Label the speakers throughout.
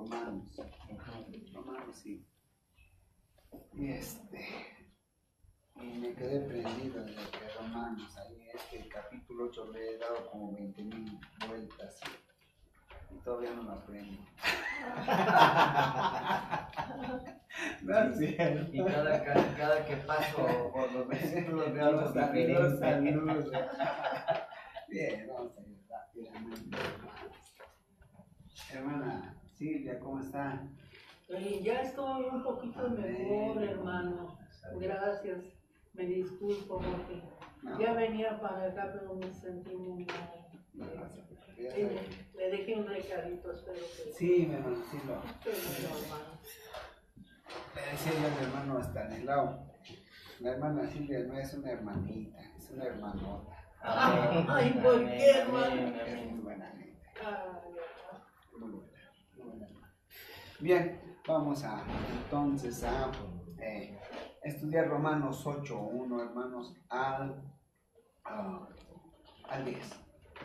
Speaker 1: Romanos. Romanos, sí. Y me quedé prendido en lo que Romanos, ahí capítulo 8 le he dado como 20,000 vueltas y todavía no lo aprendo. No es cierto.
Speaker 2: Y cada que paso por los versículos de algo diferente.
Speaker 1: Bien, vamos a ir rápidamente. Hermana Silvia, ¿cómo está?
Speaker 3: Ya estoy un poquito mejor, hermano. Gracias. Me disculpo porque ya venía para acá, pero me sentí muy mal. Le dejé un recadito, espero que...
Speaker 1: Sí, mi hermano, sí lo.
Speaker 3: hermano.
Speaker 1: Le decía yo a mi hermano Estanislao. La hermana Silvia no es una hermanita, es una hermanota.
Speaker 3: Ay, ¿por qué, hermano?
Speaker 1: Es muy buena gente. Muy buena. Bien, vamos entonces a estudiar Romanos 8:1, hermanos, al 10.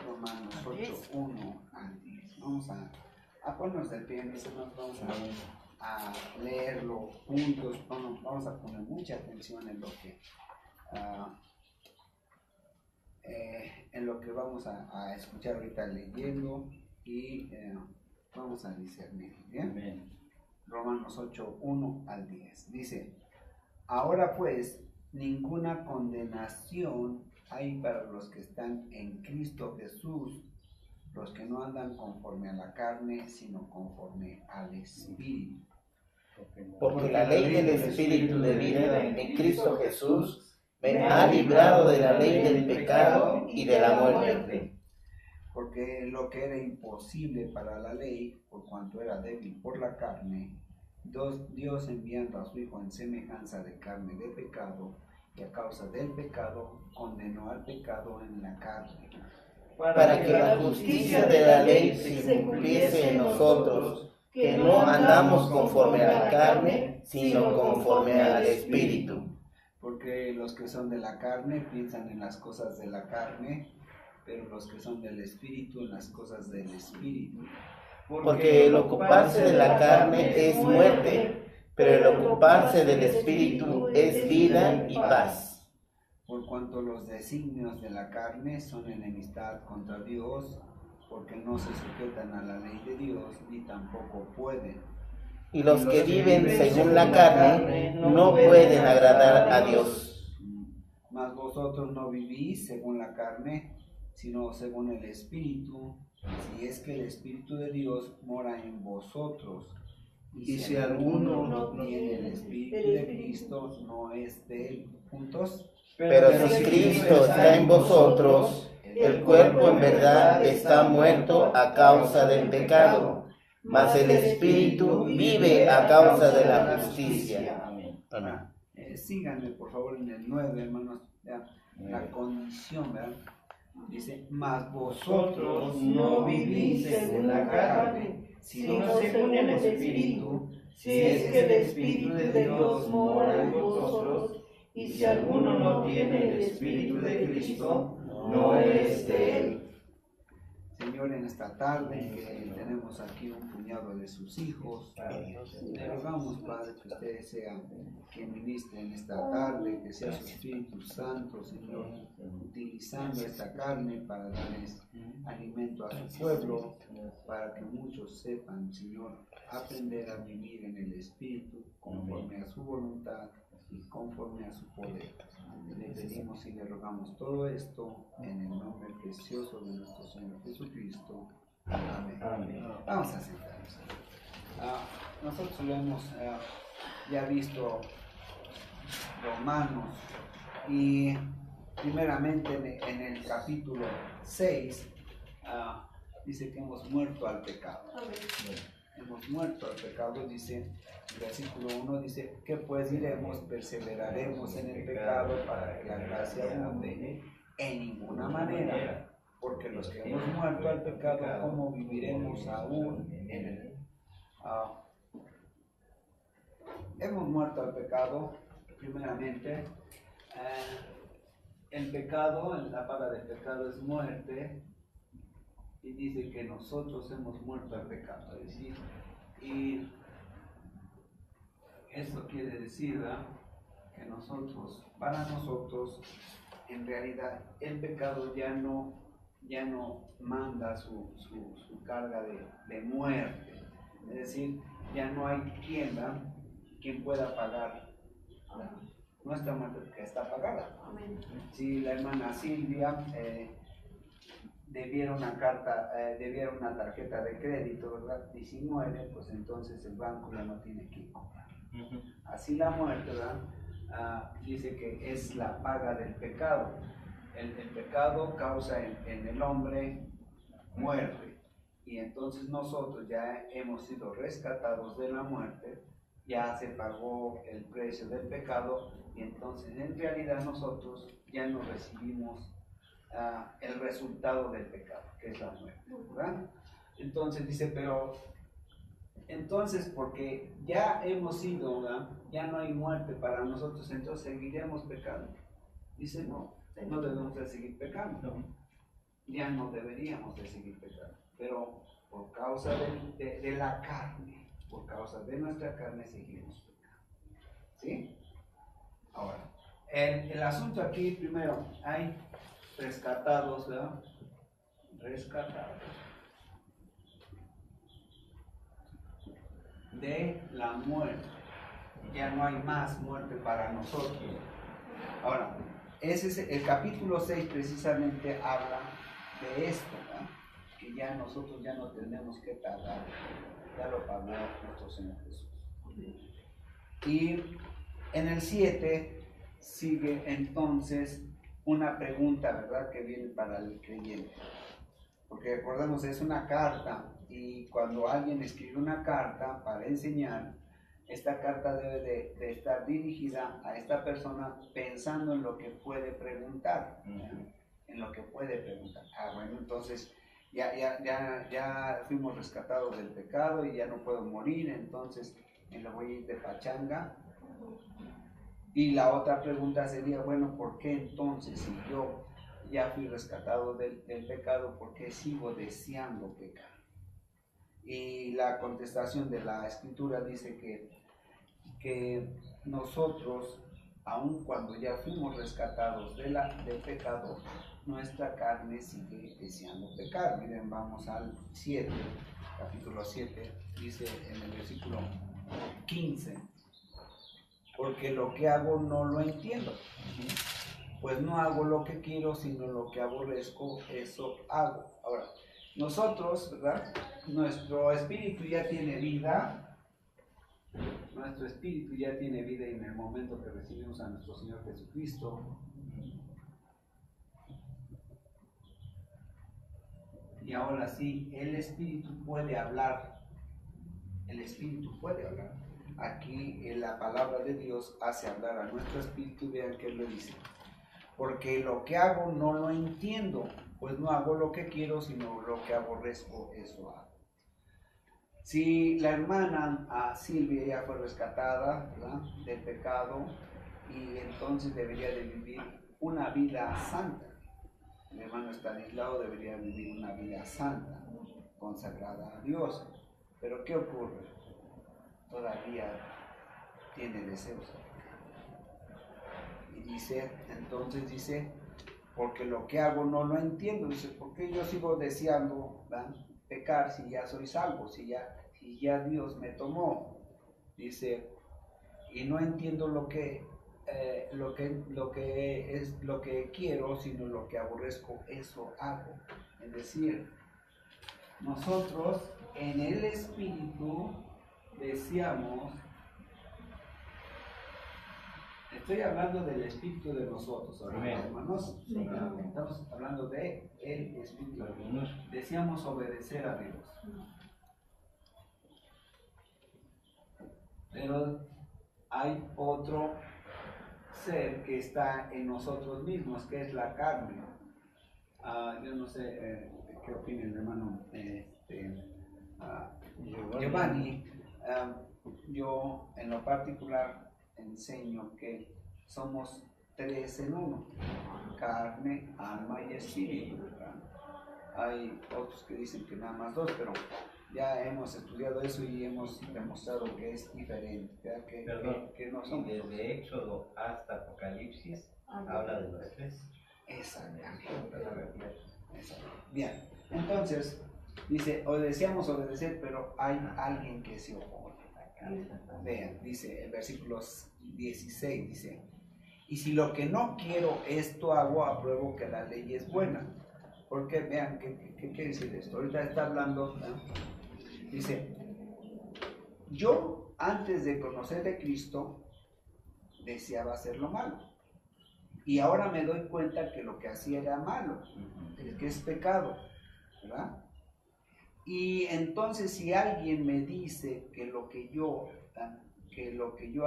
Speaker 1: Romanos 8:1 al 10. Vamos a ponernos de pie, mis hermanos, vamos a leerlo juntos. Vamos a poner mucha atención en lo que vamos a escuchar ahorita leyendo y vamos a discernir. ¿Bien?
Speaker 2: Bien.
Speaker 1: Romanos 8:1 al 10. Dice: ahora pues, ninguna condenación hay para los que están en Cristo Jesús, los que no andan conforme a la carne, sino conforme al Espíritu.
Speaker 4: Porque la ley del Espíritu de vida en Cristo Jesús me ha librado de la ley del pecado y de la muerte.
Speaker 1: Porque lo que era imposible para la ley, por cuanto era débil por la carne, Dios enviando a su Hijo en semejanza de carne de pecado, y a causa del pecado condenó al pecado en la carne,
Speaker 4: para que la justicia de la ley se cumpliese en nosotros, que no andamos conforme a la carne, sino conforme al Espíritu.
Speaker 1: Porque los que son de la carne piensan en las cosas de la carne, pero los que son del Espíritu en las cosas del Espíritu.
Speaker 4: Porque el ocuparse de la carne es muerte, pero el ocuparse del Espíritu es vida y paz.
Speaker 1: Por cuanto los designios de la carne son enemistad contra Dios, porque no se sujetan a la ley de Dios, ni tampoco pueden.
Speaker 4: Y los que viven según la carne no pueden agradar a Dios.
Speaker 1: Mas vosotros no vivís según la carne, sino según el Espíritu, si es que el Espíritu de Dios mora en vosotros. Y si alguno no tiene el Espíritu de Cristo, no es de él. ¿Juntos?
Speaker 4: Pero si Cristo está en vosotros, el cuerpo en verdad está muerto a causa del pecado, mas el Espíritu vive a causa de la justicia. Amén.
Speaker 1: Síganme por favor en el 9, hermanos, la condición, ¿verdad? Dice: mas vosotros no vivís según la carne, sino según el Espíritu, si es que el Espíritu de Dios mora en vosotros. Y si alguno no tiene el Espíritu de Cristo, no es de él. Señor, en esta tarde que tenemos aquí un puñado de sus hijos, le rogamos, Padre, que usted sea quien ministre en esta tarde, que sea su Espíritu Santo, Señor, utilizando esta carne para darles alimento a su pueblo, para que muchos sepan, Señor, aprender a vivir en el Espíritu conforme a su voluntad y conforme a su poder. Le pedimos y le rogamos todo esto en el nombre precioso de nuestro Señor Jesucristo. Amén. Vamos a sentarnos. Nosotros lo hemos ya visto Romanos, y primeramente en el capítulo 6 dice que hemos muerto al pecado. Hemos muerto al pecado, dice el versículo 1, dice: ¿qué pues diremos? ¿Perseveraremos en el pecado para que la gracia abunde? En ninguna manera, porque los que hemos muerto al pecado, ¿cómo viviremos aún en él? Hemos muerto al pecado, primeramente. El pecado, la palabra del pecado es muerte, y dice que nosotros hemos muerto al pecado, es decir, Y esto quiere decir, ¿verdad?, que para nosotros, en realidad, el pecado ya no manda su carga de muerte. Es decir, ya no hay quien pueda pagar nuestra muerte, que está pagada. Si la hermana Silvia debiera una tarjeta de crédito, ¿verdad?, 19, pues entonces el banco ya no tiene que cobrar. Así la muerte, ¿verdad?, dice que es la paga del pecado. El pecado causa en el hombre muerte, y entonces nosotros ya hemos sido rescatados de la muerte, ya se pagó el precio del pecado, y entonces en realidad nosotros ya no recibimos el resultado del pecado, que es la muerte, ¿verdad? Entonces dice, pero entonces, porque ya hemos sido, ¿verdad?, ya no hay muerte para nosotros, entonces seguiremos pecando. Dice, no debemos de seguir pecando, ya no deberíamos de seguir pecando, pero por causa de la carne, por causa de nuestra carne seguimos pecando, ¿sí? Ahora, el asunto aquí, primero, hay rescatados, ¿verdad?, rescatados de la muerte. Ya no hay más muerte para nosotros. Ahora, el capítulo 6 precisamente habla de esto, ¿verdad?, que ya nosotros ya no tenemos que pagar, ya lo pagó nuestro Señor Jesús. Y en el 7 sigue entonces una pregunta, ¿verdad?, que viene para el creyente. Porque recordemos, es una carta, y cuando alguien escribe una carta para enseñar, esta carta debe de estar dirigida a esta persona pensando en lo que puede preguntar, en lo que puede preguntar. Bueno, entonces ya fuimos rescatados del pecado y ya no puedo morir, entonces me lo voy a ir de pachanga. Y la otra pregunta sería, bueno, ¿por qué entonces, si yo ya fui rescatado del pecado, por qué sigo deseando pecar? Y la contestación de la Escritura dice que nosotros, aun cuando ya fuimos rescatados del pecado, nuestra carne sigue deseando pecar. Miren, vamos al 7, capítulo 7, dice en el versículo 15, porque lo que hago no lo entiendo, pues no hago lo que quiero, sino lo que aborrezco, eso hago. Ahora, nosotros, ¿verdad?, nuestro espíritu ya tiene vida. Nuestro espíritu ya tiene vida en el momento que recibimos a nuestro Señor Jesucristo. Y ahora sí, el espíritu puede hablar. El espíritu puede hablar. Aquí la palabra de Dios hace hablar a nuestro espíritu. Vean que Él lo dice. Porque lo que hago no lo entiendo, pues no hago lo que quiero, sino lo que aborrezco, eso hago. Si la hermana Silvia ya fue rescatada, ¿verdad?, del pecado, y entonces debería de vivir una vida santa. El hermano Estanislao debería vivir una vida santa, consagrada a Dios. Pero ¿qué ocurre? Todavía tiene deseos. Y entonces dice, porque lo que hago no lo entiendo. Dice, ¿por qué yo sigo deseando, ¿verdad?, pecar si ya soy salvo, si ya Dios me tomó? Dice, y no entiendo lo que quiero, sino lo que aborrezco, eso hago. Es decir, nosotros en el espíritu deseamos. Estoy hablando del espíritu de nosotros, hermanos. Estamos hablando de el espíritu. Deseamos obedecer a Dios. Pero hay otro ser que está en nosotros mismos, que es la carne. Yo no sé qué opina el hermano Giovanni. Yo en lo particular enseño que somos tres en uno: carne, alma y espíritu, ¿verdad? Hay otros que dicen que nada más dos, pero ya hemos estudiado eso y hemos demostrado que es diferente, ¿verdad?
Speaker 2: Perdón,
Speaker 1: que no
Speaker 2: y
Speaker 1: somos.
Speaker 2: desde Éxodo hasta Apocalipsis habla de los tres.
Speaker 1: Exactamente. Exacto. Bien, entonces dice, o deseamos obedecer, pero hay alguien que se opone. Vean, dice el versículo 16, dice, y si lo que no quiero esto hago, apruebo que la ley es buena. Porque vean, ¿qué quiere decir esto? Ahorita está hablando, ¿no? Dice, yo antes de conocer de Cristo deseaba hacer lo malo. Y ahora me doy cuenta que lo que hacía era malo, que es pecado, ¿verdad? Y entonces si alguien me dice que lo que yo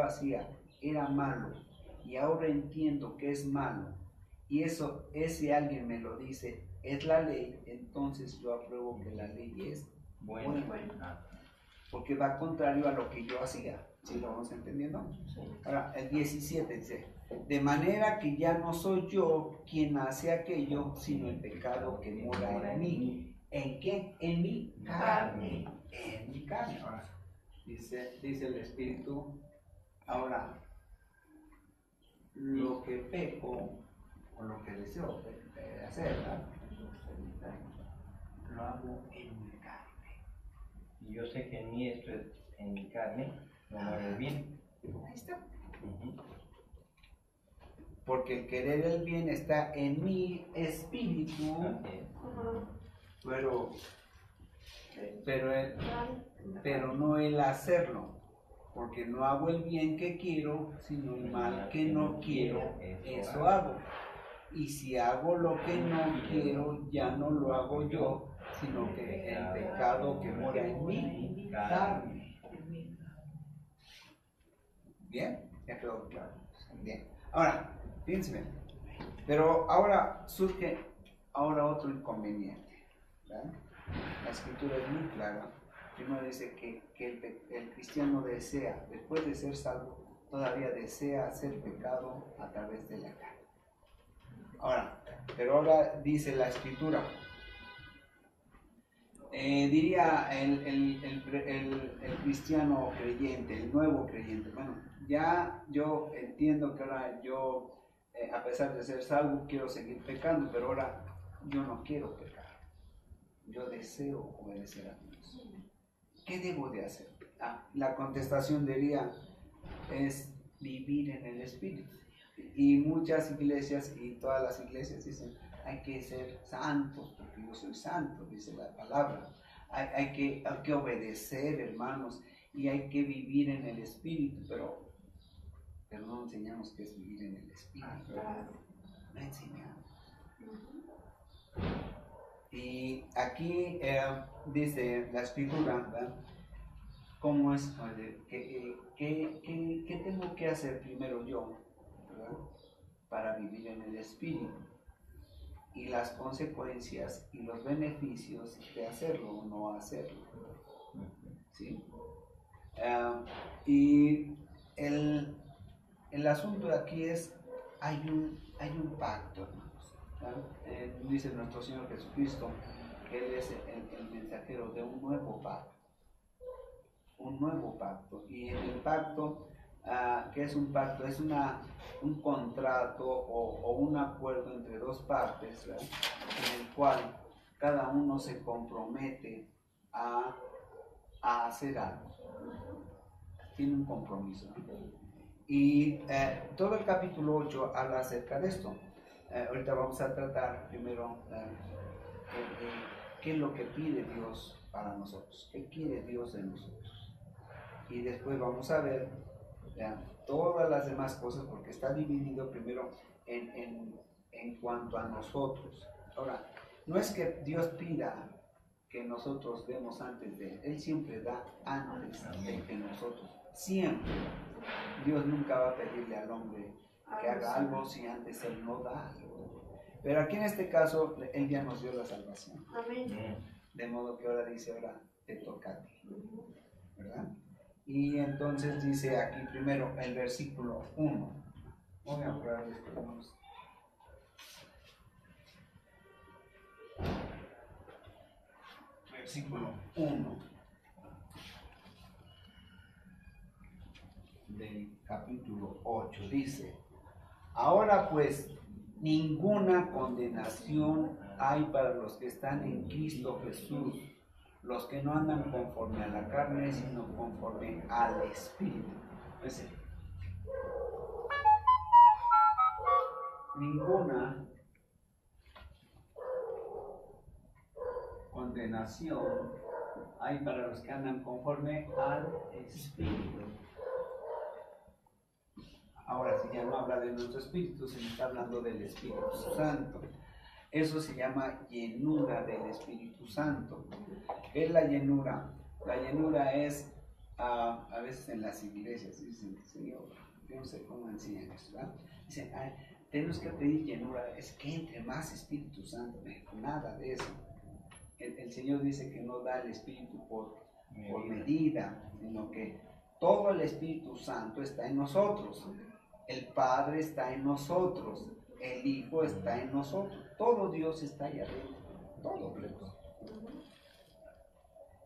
Speaker 1: hacía era malo y ahora entiendo que es malo, y ese alguien me lo dice, es la ley, entonces yo apruebo que la ley es buena. Porque va contrario a lo que yo hacía. ¿Sí lo vamos entendiendo? Ahora, el 17 dice, de manera que ya no soy yo quien hace aquello, sino el pecado que mora en mí. ¿En qué? En mi carne. En mi carne. Ahora, dice el Espíritu, ahora, lo que peco, o lo que deseo hacer, ¿verdad? Lo hago en mi carne.
Speaker 2: Y yo sé que en mí esto es en mi carne, no muere bien.
Speaker 1: Ahí está. Porque el querer el bien está en mi espíritu, pero no el hacerlo, porque no hago el bien que quiero, sino el mal que no quiero, eso hago. Y si hago lo que no quiero, ya no lo hago yo, sino que el pecado que mora en mi carne. ¿Bien? ¿Ya quedó claro? Bien. Ahora, fíjense bien. Pero ahora surge otro inconveniente, ¿verdad? La escritura es muy clara. Primero dice que el cristiano desea, después de ser salvo, todavía desea hacer pecado a través de la carne. Pero ahora dice la escritura, diría el cristiano creyente, el nuevo creyente, bueno, ya yo entiendo que ahora yo, a pesar de ser salvo, quiero seguir pecando, pero ahora yo no quiero pecar, yo deseo obedecer a Dios. ¿Qué debo de hacer? La contestación diría, es vivir en el Espíritu. Y muchas iglesias y todas las iglesias dicen, hay que ser santos, porque yo soy santo, dice la palabra. Hay que obedecer, hermanos, y hay que vivir en el Espíritu, pero no enseñamos qué es vivir en el Espíritu. No enseñamos. Y aquí dice la Escritura, ¿verdad? ¿Cómo es? ¿Qué tengo que hacer primero yo, ¿verdad? Para vivir en el Espíritu? Y las consecuencias y los beneficios de hacerlo o no hacerlo. ¿Sí? Y el asunto de aquí es, hay un pacto, hermanos. Dice nuestro Señor Jesucristo que Él es el mensajero de un nuevo pacto. Un nuevo pacto. Y en el pacto, ¿qué es un pacto? Es un contrato o un acuerdo entre dos partes, ¿verdad? En el cual cada uno se compromete a hacer algo. Tiene un compromiso, ¿no? Y todo el capítulo 8 habla acerca de esto. Ahorita vamos a tratar primero qué es lo que pide Dios para nosotros, qué quiere Dios de nosotros. Y después vamos a ver todas las demás cosas, porque está dividido primero en cuanto a nosotros. Ahora, no es que Dios pida que nosotros demos antes de Él, Él siempre da antes de que nosotros. Siempre. Dios nunca va a pedirle al hombre que haga algo si antes Él no da algo. Pero aquí en este caso, Él ya nos dio la salvación.
Speaker 3: Amén.
Speaker 1: De modo que ahora dice, ahora te toca a ti. ¿Verdad? Y entonces dice aquí primero el versículo 1. Voy a apurar esto, hermanos. Versículo 1. el capítulo 8. Dice, ahora pues, ninguna condenación hay para los que están en Cristo Jesús, los que no andan conforme a la carne, sino conforme al Espíritu. Entonces, ninguna condenación hay para los que andan conforme al Espíritu. Ahora, si ya no habla de nuestro espíritu, se está hablando del Espíritu Santo. Eso se llama llenura del Espíritu Santo. ¿Qué es la llenura? La llenura es, a veces en las iglesias dicen, Señor, yo no sé cómo enseñan eso, ¿verdad? Dicen, tenemos que pedir llenura, es que entre más Espíritu Santo. Nada de eso. El Señor dice que no da el Espíritu por medida, sino que todo el Espíritu Santo está en nosotros. El Padre está en nosotros, el Hijo está en nosotros, todo Dios está allá adentro, todo Dios.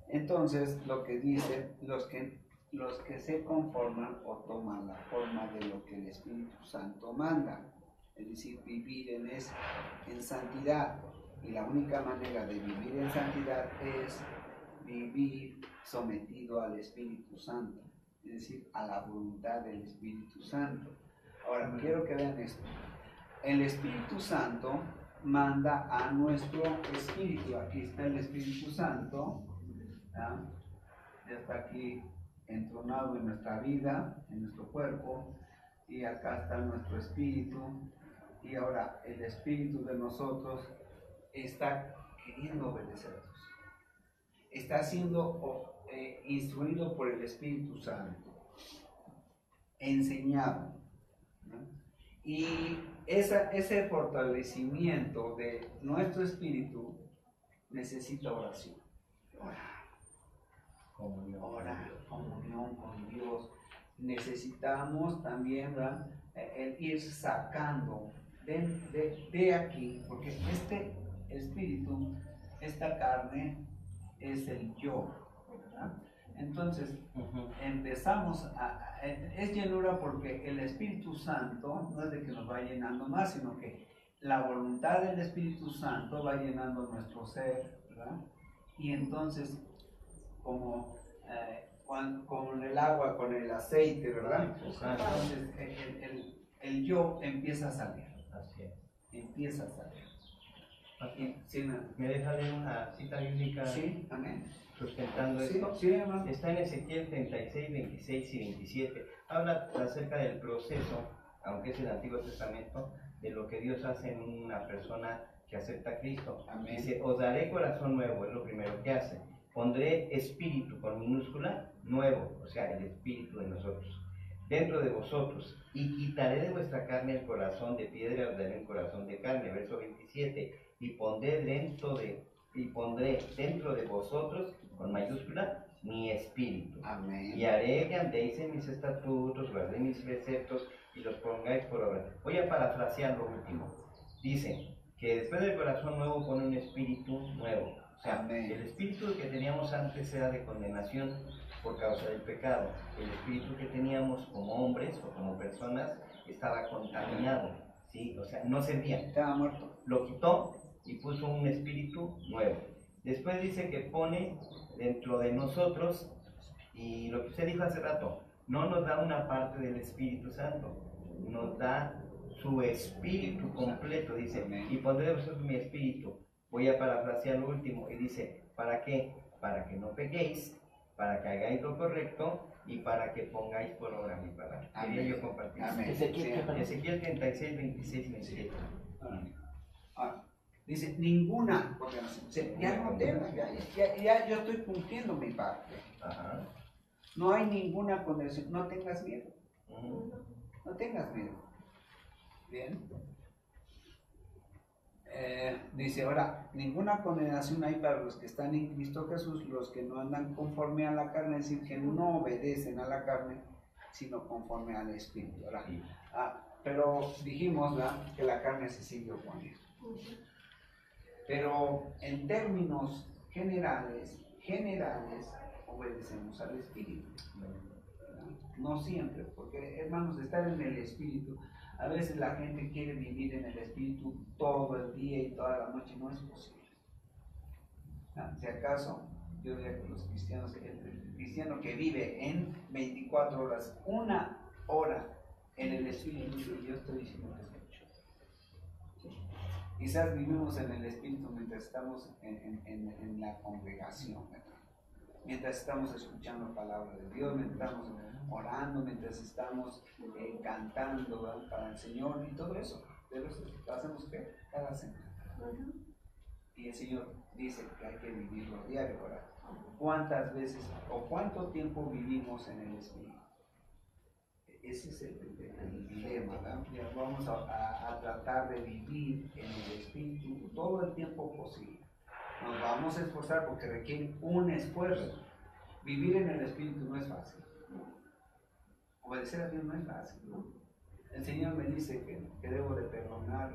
Speaker 1: Entonces, lo que dice, los que se conforman o toman la forma de lo que el Espíritu Santo manda, es decir, vivir en santidad. Y la única manera de vivir en santidad es vivir sometido al Espíritu Santo, es decir, a la voluntad del Espíritu Santo. Ahora, quiero que vean esto. El Espíritu Santo manda a nuestro espíritu. Aquí está el Espíritu Santo. ¿Ya? Ya está aquí entronado en nuestra vida, en nuestro cuerpo. Y acá está nuestro espíritu. Y ahora el espíritu de nosotros está queriendo obedecernos. Está siendo instruido por el Espíritu Santo. Enseñado. ¿No? Y ese fortalecimiento de nuestro espíritu necesita oración. Comunión con Dios. Necesitamos también, ¿verdad? El ir sacando de aquí, porque este espíritu, esta carne, es el yo, ¿verdad? Entonces, empezamos es llenura porque el Espíritu Santo no es de que nos va llenando más, sino que la voluntad del Espíritu Santo va llenando nuestro ser, ¿verdad? Y entonces, como con el agua, con el aceite, ¿verdad? Entonces, el yo empieza a salir.
Speaker 5: Así es.
Speaker 1: Empieza a salir.
Speaker 5: Sí, ¿me deja leer una cita bíblica?
Speaker 1: Sí, amén.
Speaker 5: Sustentando
Speaker 1: Sí,
Speaker 5: esto.
Speaker 1: sí, hermano.
Speaker 5: Está en Ezequiel 36, 26 y 27. Habla acerca del proceso, aunque es el Antiguo Testamento, de lo que Dios hace en una persona que acepta a Cristo.
Speaker 1: Amén.
Speaker 5: Dice, os daré corazón nuevo, es lo primero que hace. Pondré espíritu con minúscula nuevo, o sea, el espíritu de nosotros, dentro de vosotros, y quitaré de vuestra carne el corazón de piedra, os daré un corazón de carne. Verso 27. Y pondré dentro de vosotros, con mayúscula, mi espíritu.
Speaker 1: Amén.
Speaker 5: Y haré que andéis en mis estatutos, guardéis mis preceptos y los pongáis por obra. Voy a parafrasear lo último. Dice que después del corazón nuevo pone un espíritu nuevo. O sea,
Speaker 1: Amén.
Speaker 5: el espíritu que teníamos antes era de condenación por causa del pecado. El espíritu que teníamos como hombres o como personas estaba contaminado, ¿sí? O sea, no servía.
Speaker 1: Estaba muerto.
Speaker 5: Lo quitó y puso un espíritu nuevo. Después dice que pone dentro de nosotros, y lo que usted dijo hace rato, no nos da una parte del Espíritu Santo, nos da su espíritu completo, dice, y pondré de vosotros mi espíritu. Voy a parafrasear lo último, y dice, ¿para qué? Para que no pequéis, para que hagáis lo correcto, y para que pongáis por obra mi palabra. Quería yo compartir.
Speaker 1: Amén.
Speaker 5: Ezequiel 36, 26 y 27.
Speaker 1: Dice, ninguna condenación. O sea, ya no temas, ya yo estoy cumpliendo mi parte.
Speaker 5: Ajá.
Speaker 1: No hay ninguna condenación. No tengas miedo. No tengas miedo. Bien. Dice ahora, ninguna condenación hay para los que están en Cristo Jesús, los que no andan conforme a la carne, es decir, que no obedecen a la carne, sino conforme al Espíritu. Pero dijimos, ¿verdad?, que la carne se sigue oponiendo. Pero en términos generales, obedecemos al Espíritu. No siempre, porque hermanos, estar en el Espíritu, a veces la gente quiere vivir en el Espíritu todo el día y toda la noche, no es posible. Si acaso, yo diría que los cristianos, el cristiano que vive en 24 horas, 1 hora en el Espíritu, yo estoy diciendo que es mucho. Quizás vivimos en el Espíritu mientras estamos en la congregación, ¿verdad? Mientras estamos escuchando la palabra de Dios, mientras estamos orando, mientras estamos cantando, ¿verdad?, para el Señor y todo eso. Pero eso lo hacemos ¿qué? Cada semana. Y el Señor dice que hay que vivirlo diario. ¿Verdad? ¿Cuántas veces o cuánto tiempo vivimos en el Espíritu? Ese es el dilema, ¿verdad? Vamos a tratar de vivir en el Espíritu todo el tiempo posible. Nos vamos a esforzar porque requiere un esfuerzo. Vivir en el Espíritu no es fácil. Obedecer a Dios no es fácil, ¿no? El Señor me dice que debo de perdonar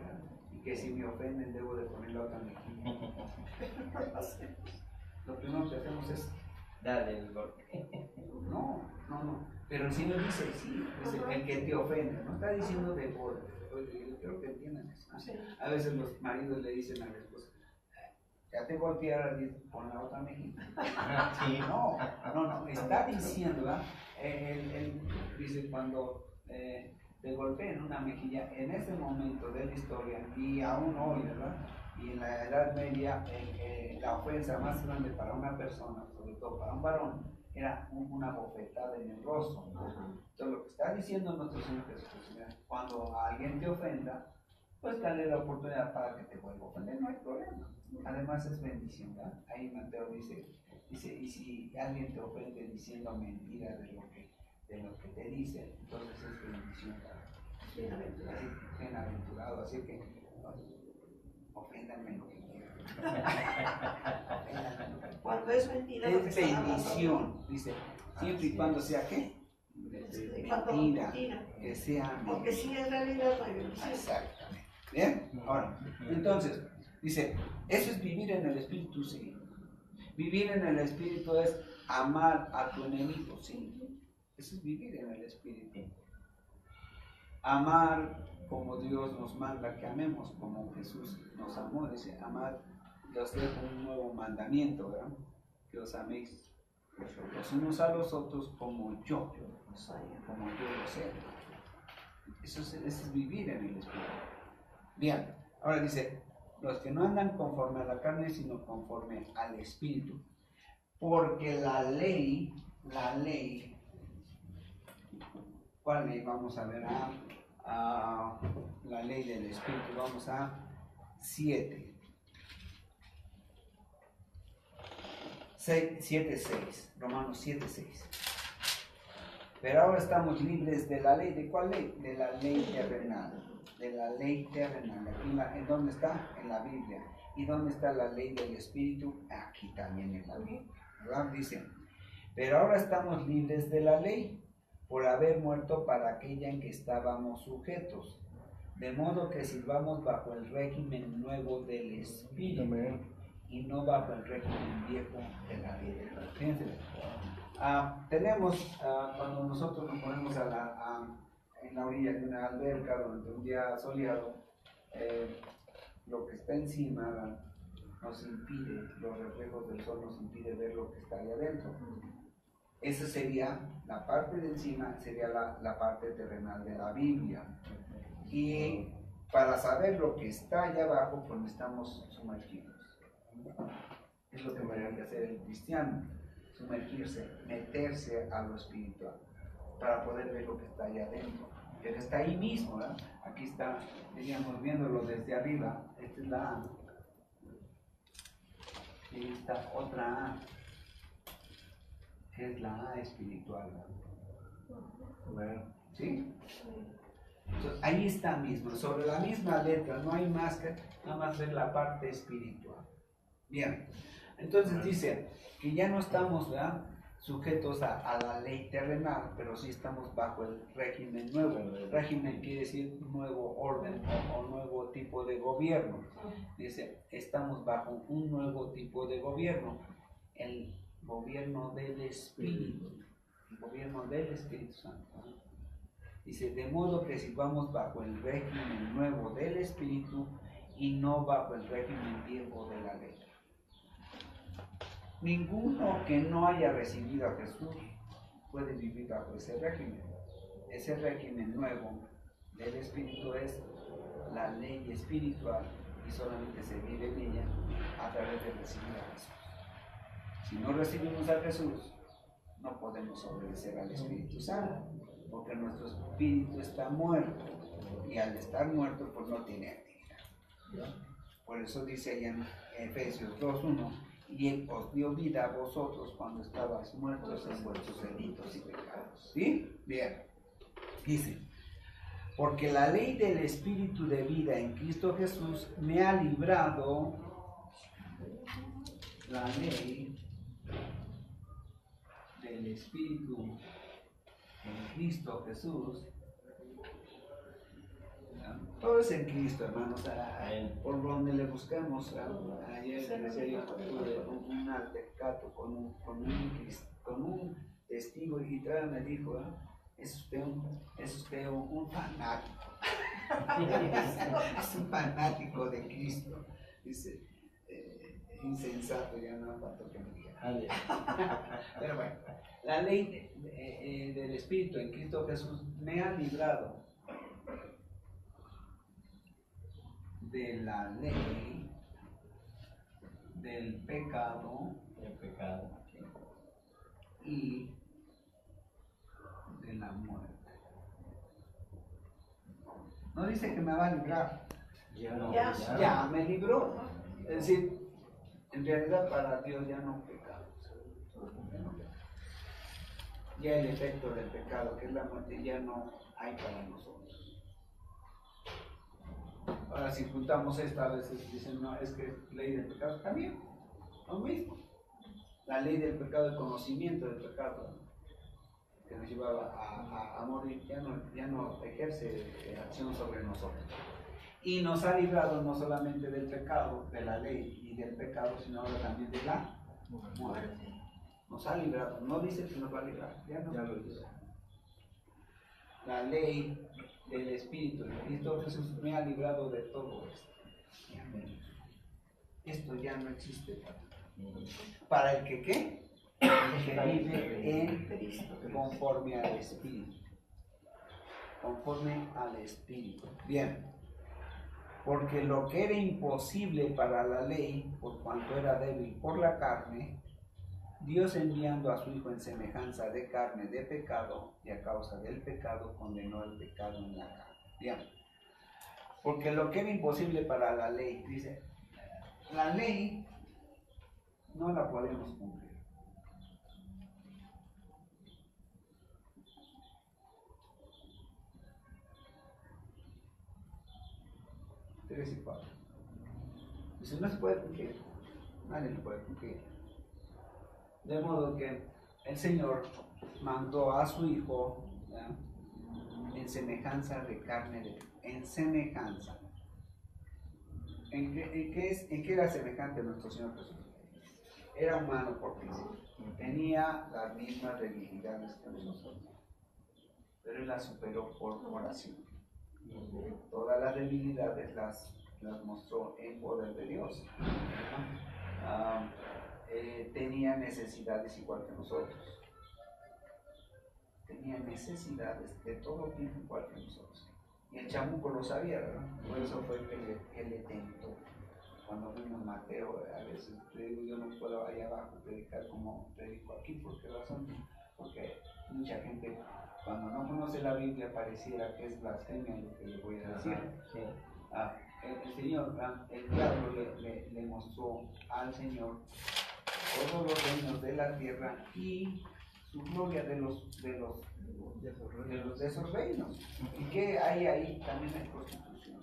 Speaker 1: y que si me ofenden debo de poner la otra mejilla. Lo primero que hacemos es
Speaker 5: dale el golpe.
Speaker 1: No. Pero el Señor dice, sí, dice, el que te ofende, no está diciendo de golpe. Yo creo que entiendan eso. A veces los maridos le dicen a la esposa, ya te golpearon, pon la otra mejilla.
Speaker 5: Sí.
Speaker 1: No, está diciendo, ¿verdad? Él dice cuando te golpeen una mejilla, en ese momento de la historia, y aún hoy, ¿verdad? Y en la Edad Media, la ofensa más grande para una persona, sobre todo para un varón, era una bofetada en el rostro. Entonces, lo que está diciendo nuestro Señor Jesús, cuando alguien te ofenda, pues dale la oportunidad para que te vuelva a ofender, no hay problema. Además es bendición, ¿verdad? Ahí Mateo dice, y si alguien te ofende diciendo mentira de lo que te dice, entonces es bendición, ¿verdad? Bienaventurado, así que oféndanme lo que quieran.
Speaker 6: Cuando es mentira,
Speaker 1: Es bendición, dice, siempre y cuando sea ¿qué? Mentira, que sea mentira.
Speaker 6: Porque si es realidad, no hay bendición.
Speaker 1: Exactamente. ¿Bien? Ahora, entonces, dice, eso es vivir en el Espíritu, sí. Vivir en el Espíritu es amar a tu enemigo, sí. Eso es vivir en el Espíritu. Amar como Dios nos manda que amemos, como Jesús nos amó. Dice, amar, os dejo un nuevo mandamiento, ¿verdad? Que os améis los unos a los otros como yo lo sé. Eso es vivir en el Espíritu. Bien, ahora dice, los que no andan conforme a la carne, sino conforme al Espíritu. Porque la ley, ¿cuál ley? Vamos a ver, la ley del Espíritu, vamos a 7:6, Romanos 7:6. Pero ahora estamos libres de la ley. ¿De cuál ley? De la ley terrenal. De la ley terrenal. ¿En dónde está? En la Biblia. ¿Y dónde está la ley del Espíritu? Aquí también en la Biblia. ¿Verdad? Dice, pero ahora estamos libres de la ley por haber muerto para aquella en que estábamos sujetos. De modo que sirvamos bajo el régimen nuevo del Espíritu. Amén. Y no bajo el régimen viejo de la ley. Fíjense. Tenemos, cuando nosotros nos ponemos en la orilla de una alberca durante un día soleado, lo que está encima nos impide, los reflejos del sol nos impide ver lo que está ahí adentro. Esa sería, la parte de encima sería la parte terrenal de la Biblia. Y para saber lo que está allá abajo, pues necesitamos sumergirnos. Es lo que tendría que hacer el cristiano. Sumergirse, meterse a lo espiritual para poder ver lo que está allá adentro, pero está ahí mismo, ¿verdad? Aquí está, diríamos, viéndolo desde arriba. Esta es la A y esta otra A, que es la A espiritual, ¿verdad? ¿Sí? Entonces, ahí está mismo, sobre la misma letra, no hay más que nada más ver la parte espiritual. Bien, entonces dice que ya no estamos, ¿verdad?, sujetos a la ley terrenal, pero sí estamos bajo el régimen nuevo. El régimen quiere decir nuevo orden o nuevo tipo de gobierno. Dice, estamos bajo un nuevo tipo de gobierno, el gobierno del Espíritu. gobierno del Espíritu Santo. Dice, de modo que si vamos bajo el régimen nuevo del Espíritu y no bajo el régimen viejo de la ley. Ninguno que no haya recibido a Jesús puede vivir bajo ese régimen. Ese régimen nuevo del Espíritu es la ley espiritual y solamente se vive en ella a través de recibir a Jesús. Si no recibimos a Jesús, no podemos obedecer al Espíritu Santo, porque nuestro espíritu está muerto y al estar muerto pues no tiene actividad. Por eso dice allá en Efesios 2:1, y Él os dio vida a vosotros cuando estabais muertos en vuestros delitos y pecados. ¿Sí? Bien. Dice, porque la ley del Espíritu de vida en Cristo Jesús me ha librado, la ley del Espíritu en Cristo Jesús, todo es en Cristo, hermanos, por donde le buscamos. Ayer decía yo, tuve un altercado con un testigo y me dijo, es usted un fanático. Es un fanático de Cristo. Dice, insensato, ya no falta que me diga. Pero bueno, la ley del Espíritu en Cristo Jesús me ha librado de la ley del pecado y de la muerte. No dice que me va a librar, ya me libró. Es decir, en realidad para Dios ya no pecamos. Ya el efecto del pecado, que es la muerte, ya no hay para nosotros. Ahora, si juntamos esta, a veces dicen, no, es que ley del pecado también, lo mismo. La ley del pecado, el conocimiento del pecado, que nos llevaba a morir, ya no ejerce acción sobre nosotros. Y nos ha librado no solamente del pecado, de la ley y del pecado, sino ahora también de la muerte. Nos ha librado, no dice que nos va a librar, ya lo dice. La ley del Espíritu de Cristo Jesús me ha librado de todo esto. Esto ya no existe para el que ¿qué? El que vive en Cristo, conforme al Espíritu. Conforme al Espíritu. Bien. Porque lo que era imposible para la ley, por cuanto era débil por la carne, Dios enviando a su Hijo en semejanza de carne de pecado, y a causa del pecado condenó el pecado en la carne. Bien. Porque lo que era imposible para la ley, dice, la ley no la podemos cumplir. Tres y cuatro. Dice, no se puede cumplir. Nadie lo puede cumplir. De modo que el Señor mandó a su Hijo, ¿ya?, en semejanza de carne, en semejanza. ¿En qué era semejante nuestro Señor Jesús? Era humano por principio. Tenía las mismas debilidades que nosotros, pero Él las superó por oración. Todas las debilidades las mostró en poder de Dios. Tenía necesidades igual que nosotros. Tenía necesidades de todo tipo igual que nosotros. Y el chamuco lo sabía, ¿verdad? Por eso fue que le tentó. Cuando vino Mateo, a veces le digo, yo no puedo allá abajo predicar como predico aquí. ¿Por qué razón? Porque mucha gente, cuando no conoce la Biblia, pareciera que es blasfemia lo que le voy a decir. El Señor, el diablo le mostró al Señor todos los reinos de la tierra y su gloria de esos reinos. ¿Y qué hay ahí? También hay prostitución.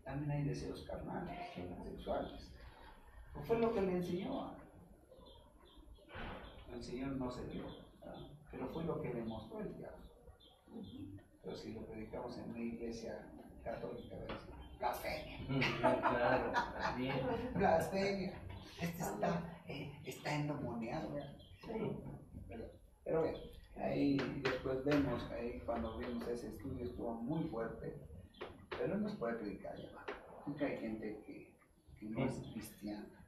Speaker 1: También hay deseos carnales, sexuales. ¿Qué fue lo que le enseñó? El Señor no se dio, pero fue lo que le mostró el diablo. Pero si lo predicamos en una iglesia católica, blasfemia.
Speaker 5: Claro, bien.
Speaker 1: Blasfemia. Este está endemoniado. cuando vimos ese estudio estuvo muy fuerte, pero no se puede predicar ya. Porque hay gente que no es cristiana.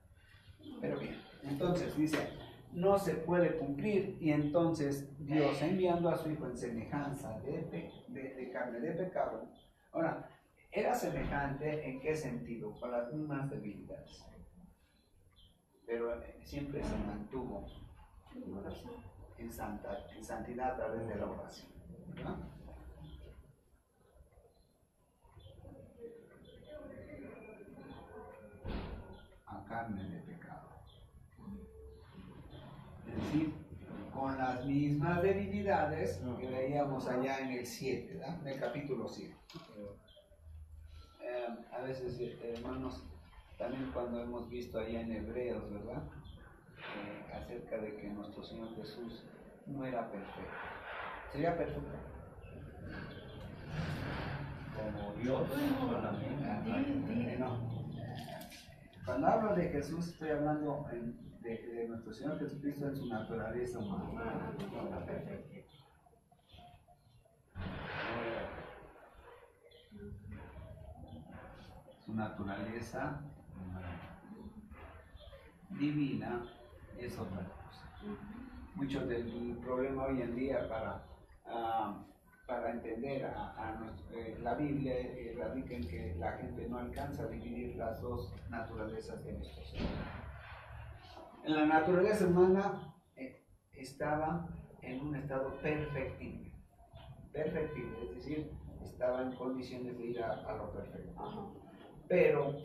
Speaker 1: Pero bien, entonces dice, no se puede cumplir, y entonces Dios enviando a su Hijo en semejanza de carne de pecado. Ahora, era semejante ¿en qué sentido? Con las mismas debilidades, pero siempre se mantuvo en santidad a través de la oración, ¿verdad? A carne de pecado. Es decir, con las mismas debilidades que veíamos allá en el 7, ¿verdad? En el capítulo 7. A veces, hermanos, también cuando hemos visto allá en Hebreos, ¿verdad? Acerca de que nuestro Señor Jesús no era perfecto. ¿Sería perfecto?
Speaker 5: Como Dios solamente.
Speaker 1: No. Cuando hablo de Jesús, estoy hablando de nuestro Señor Jesucristo en su naturaleza humana. Su naturaleza divina es otra cosa. Mucho del problema hoy en día para entender la Biblia radica en que la gente no alcanza a dividir las dos naturalezas de nuestro Señor. En la naturaleza humana estaba en un estado perfectible, es decir, estaba en condiciones de ir a lo perfecto. Pero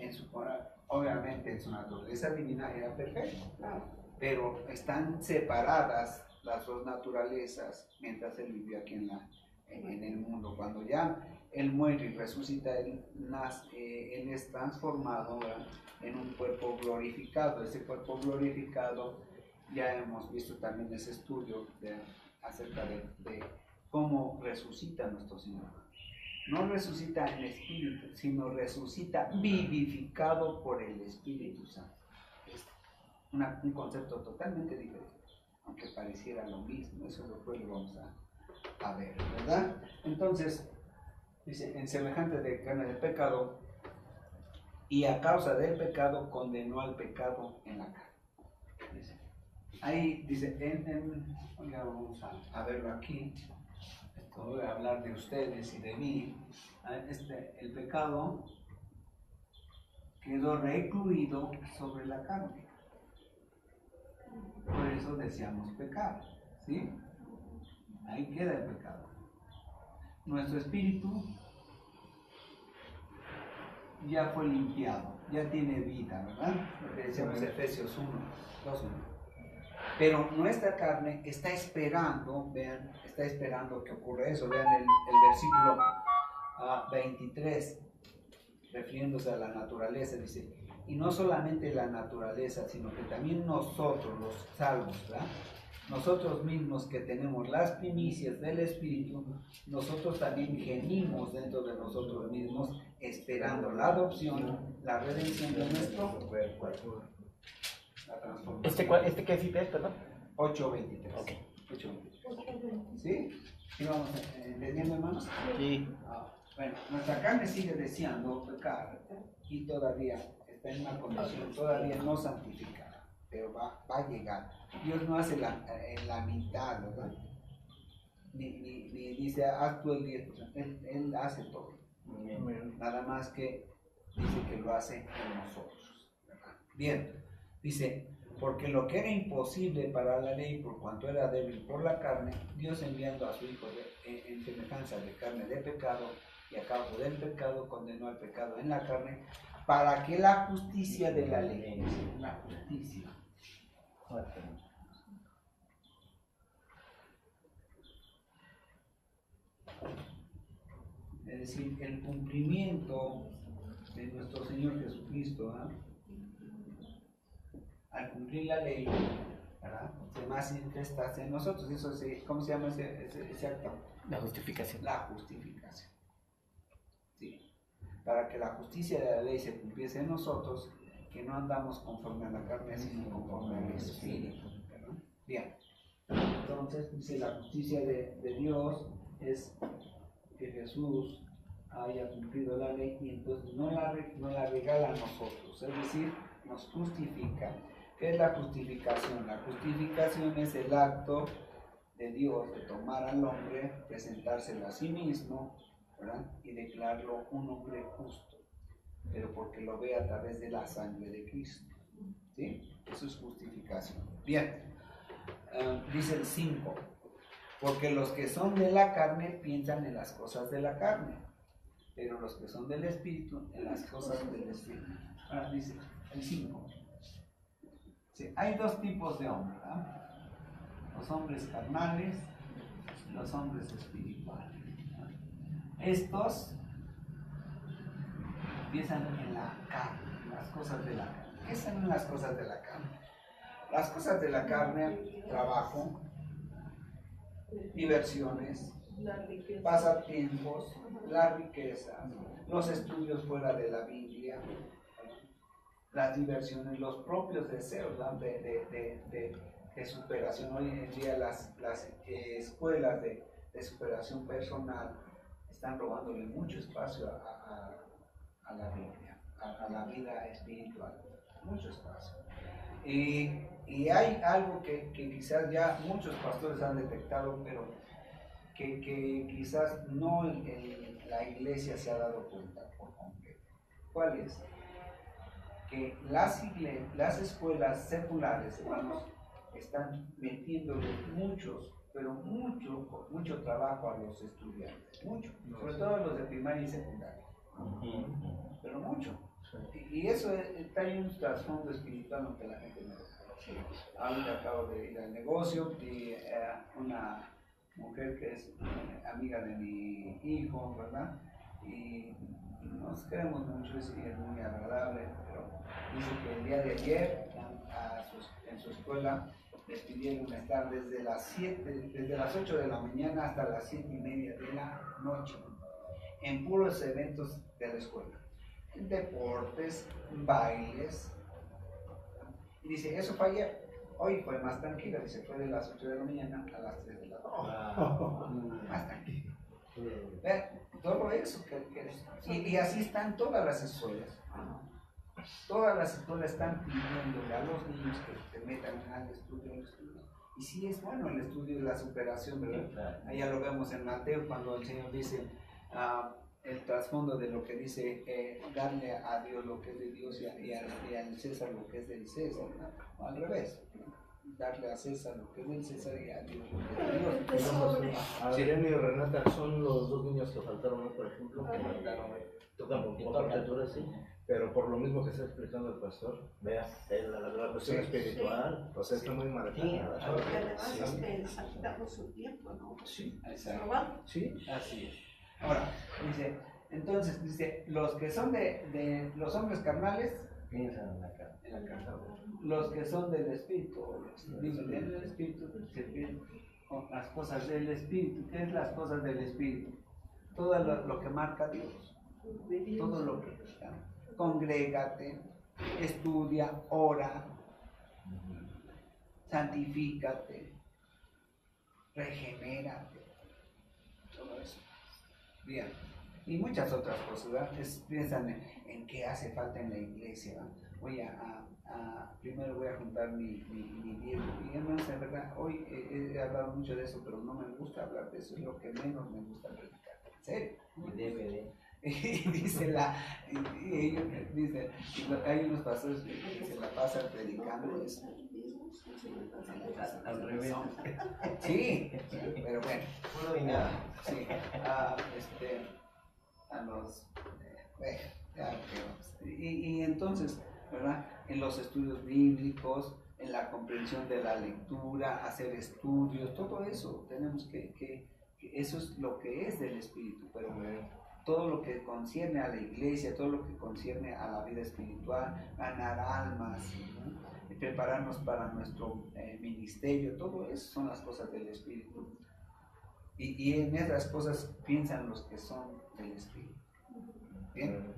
Speaker 1: obviamente en su naturaleza divina era perfecto, pero están separadas las dos naturalezas mientras él vivió aquí en el mundo. Cuando ya él muere y resucita, él es transformado, ¿verdad?, en un cuerpo glorificado. Ese cuerpo glorificado, ya hemos visto también ese estudio acerca de cómo resucita nuestro Señor. No resucita en espíritu, sino resucita vivificado por el Espíritu Santo. Es un concepto totalmente diferente, aunque pareciera lo mismo. Eso después lo vamos a ver, ¿verdad? Entonces, dice, en semejante de carne de pecado, y a causa del pecado condenó al pecado en la carne. Dice, ahí dice, ya vamos a verlo aquí. Voy a hablar de ustedes y de mí. El pecado quedó recluido sobre la carne. Por eso deseamos pecar, ¿sí? Ahí queda el pecado. Nuestro espíritu ya fue limpiado, ya tiene vida, ¿verdad? Lo que decíamos Efesios 1, 2:1. Pero nuestra carne está esperando, vean, está esperando que ocurra eso. Vean el versículo 23, refiriéndose a la naturaleza, dice, y no solamente la naturaleza, sino que también nosotros, los salvos, ¿verdad? Nosotros mismos que tenemos las primicias del Espíritu, nosotros también gemimos dentro de nosotros mismos, esperando la adopción, la redención de nuestro cuerpo. La transformación.
Speaker 4: ¿Este qué cita es, perdón?
Speaker 1: 8:23.
Speaker 4: Ok.
Speaker 1: 8:23. ¿Sí? ¿Sí vamos entendiendo, hermanos?
Speaker 4: Sí.
Speaker 1: Bueno, nuestra carne sigue deseando pecar y todavía está en una condición todavía no santificada, pero va a llegar. Dios no hace la mitad, ¿verdad? Ni dice, haz tú el 10%. Él hace todo. Nada más que dice que lo hace en nosotros, ¿verdad? Bien. Dice, porque lo que era imposible para la ley, por cuanto era débil por la carne, Dios enviando a su Hijo en semejanza de carne de pecado, y a causa del pecado condenó al pecado en la carne, para que la justicia de la ley, la justicia, es decir, el cumplimiento de nuestro Señor Jesucristo, al cumplir la ley, ¿verdad?, se manifesta en nosotros. Eso ¿cómo se llama ese acto?
Speaker 4: La justificación.
Speaker 1: La justificación. Sí. Para que la justicia de la ley se cumpliese en nosotros, que no andamos conforme a la carne, sino conforme al Espíritu, ¿verdad? Bien. Entonces dice la justicia de Dios es que Jesús haya cumplido la ley y entonces no la regala a nosotros, es decir, nos justifica. ¿Qué es la justificación? La justificación es el acto de Dios de tomar al hombre, presentárselo a sí mismo, ¿verdad? Y declararlo un hombre justo, pero porque lo ve a través de la sangre de Cristo. ¿Sí? Eso es justificación. Bien, dice el 5, porque los que son de la carne piensan en las cosas de la carne, pero los que son del Espíritu en las cosas del Espíritu. Ahora dice el 5. Sí, hay dos tipos de hombres, ¿verdad? Los hombres carnales y los hombres espirituales, ¿verdad? Estos piensan en la carne, en las cosas de la carne. ¿Qué son las cosas de la carne? Las cosas de la carne: trabajo, diversiones, pasatiempos, la riqueza, los estudios fuera de la Biblia, las diversiones, los propios deseos, ¿no? de superación. Hoy en día las escuelas de superación personal están robándole mucho espacio a la Biblia, a la vida espiritual, mucho espacio. Y hay algo que quizás ya muchos pastores han detectado, pero que quizás no la iglesia se ha dado cuenta por completo. ¿Cuál es? Que las escuelas seculares, hermanos, están metiéndole mucho trabajo a los estudiantes, mucho, sobre todo a los de primaria y secundaria, pero mucho. Y eso trae un trasfondo espiritual, aunque la gente no lo conoce. Ahorita acabo de ir al negocio y una mujer que es amiga de mi hijo, ¿verdad? Y nos queremos mucho, es muy agradable, pero dice que el día de ayer en su escuela les pidieron estar desde las 8 de la mañana hasta las 7:30 de la noche en puros eventos de la escuela, deportes, bailes. Y dice, eso fue ayer. Hoy fue más tranquila, dice, fue de las 8 de la mañana a las 3 de la tarde. Más tranquila. Vean, todo eso y así están todas las escuelas. Todas las escuelas están pidiéndole a los niños que se metan al estudio. Y sí es bueno el estudio y la superación, ¿verdad? Allá lo vemos en Mateo cuando el Señor dice el trasfondo de lo que dice, darle a Dios lo que es de Dios y al César lo que es del César, ¿no? Al revés, darle a César lo que es del César y a Dios lo que es de Dios.
Speaker 7: Adrián y Renata son los dos niños que faltaron hoy, por ejemplo, que faltaron hoy. Tocan por partitura, sí, pero por lo mismo que está explicando el pastor, vea, la cuestión espiritual, pues está muy marcada.
Speaker 6: Porque además necesitamos su tiempo, ¿no?
Speaker 1: Sí, exacto. Sí, así es. Ahora, dice, los que son de los hombres carnales,
Speaker 5: Piensan en la carne.
Speaker 1: en la carne. Los que son del espíritu, viven en el espíritu, se piensan las cosas del espíritu. ¿Qué es las cosas del espíritu? Todo lo que marca Dios. Todo lo que congrégate, estudia, ora, santifícate, regenérate, todo eso. Bien, y muchas otras cosas, ¿verdad? Piensan en qué hace falta en la iglesia, ¿verdad? Primero voy a juntar mi diezmo. Y hermanos, en verdad, hoy he hablado mucho de eso, pero no me gusta hablar de eso, es lo que menos me gusta predicar. ¿En serio? Y dice hay unos pastores que se la pasan predicando eso.
Speaker 5: Al revés.
Speaker 1: Sí, pero bueno.
Speaker 5: Puro dinero.
Speaker 1: Sí, a los y entonces, ¿verdad? En los estudios bíblicos, en la comprensión de la lectura, hacer estudios, todo eso tenemos que eso es lo que es del espíritu, pero todo lo que concierne a la iglesia, todo lo que concierne a la vida espiritual, ganar almas, ¿no? Prepararnos para nuestro ministerio, todo eso son las cosas del espíritu. Y en esas cosas piensan los que son del espíritu. ¿Bien?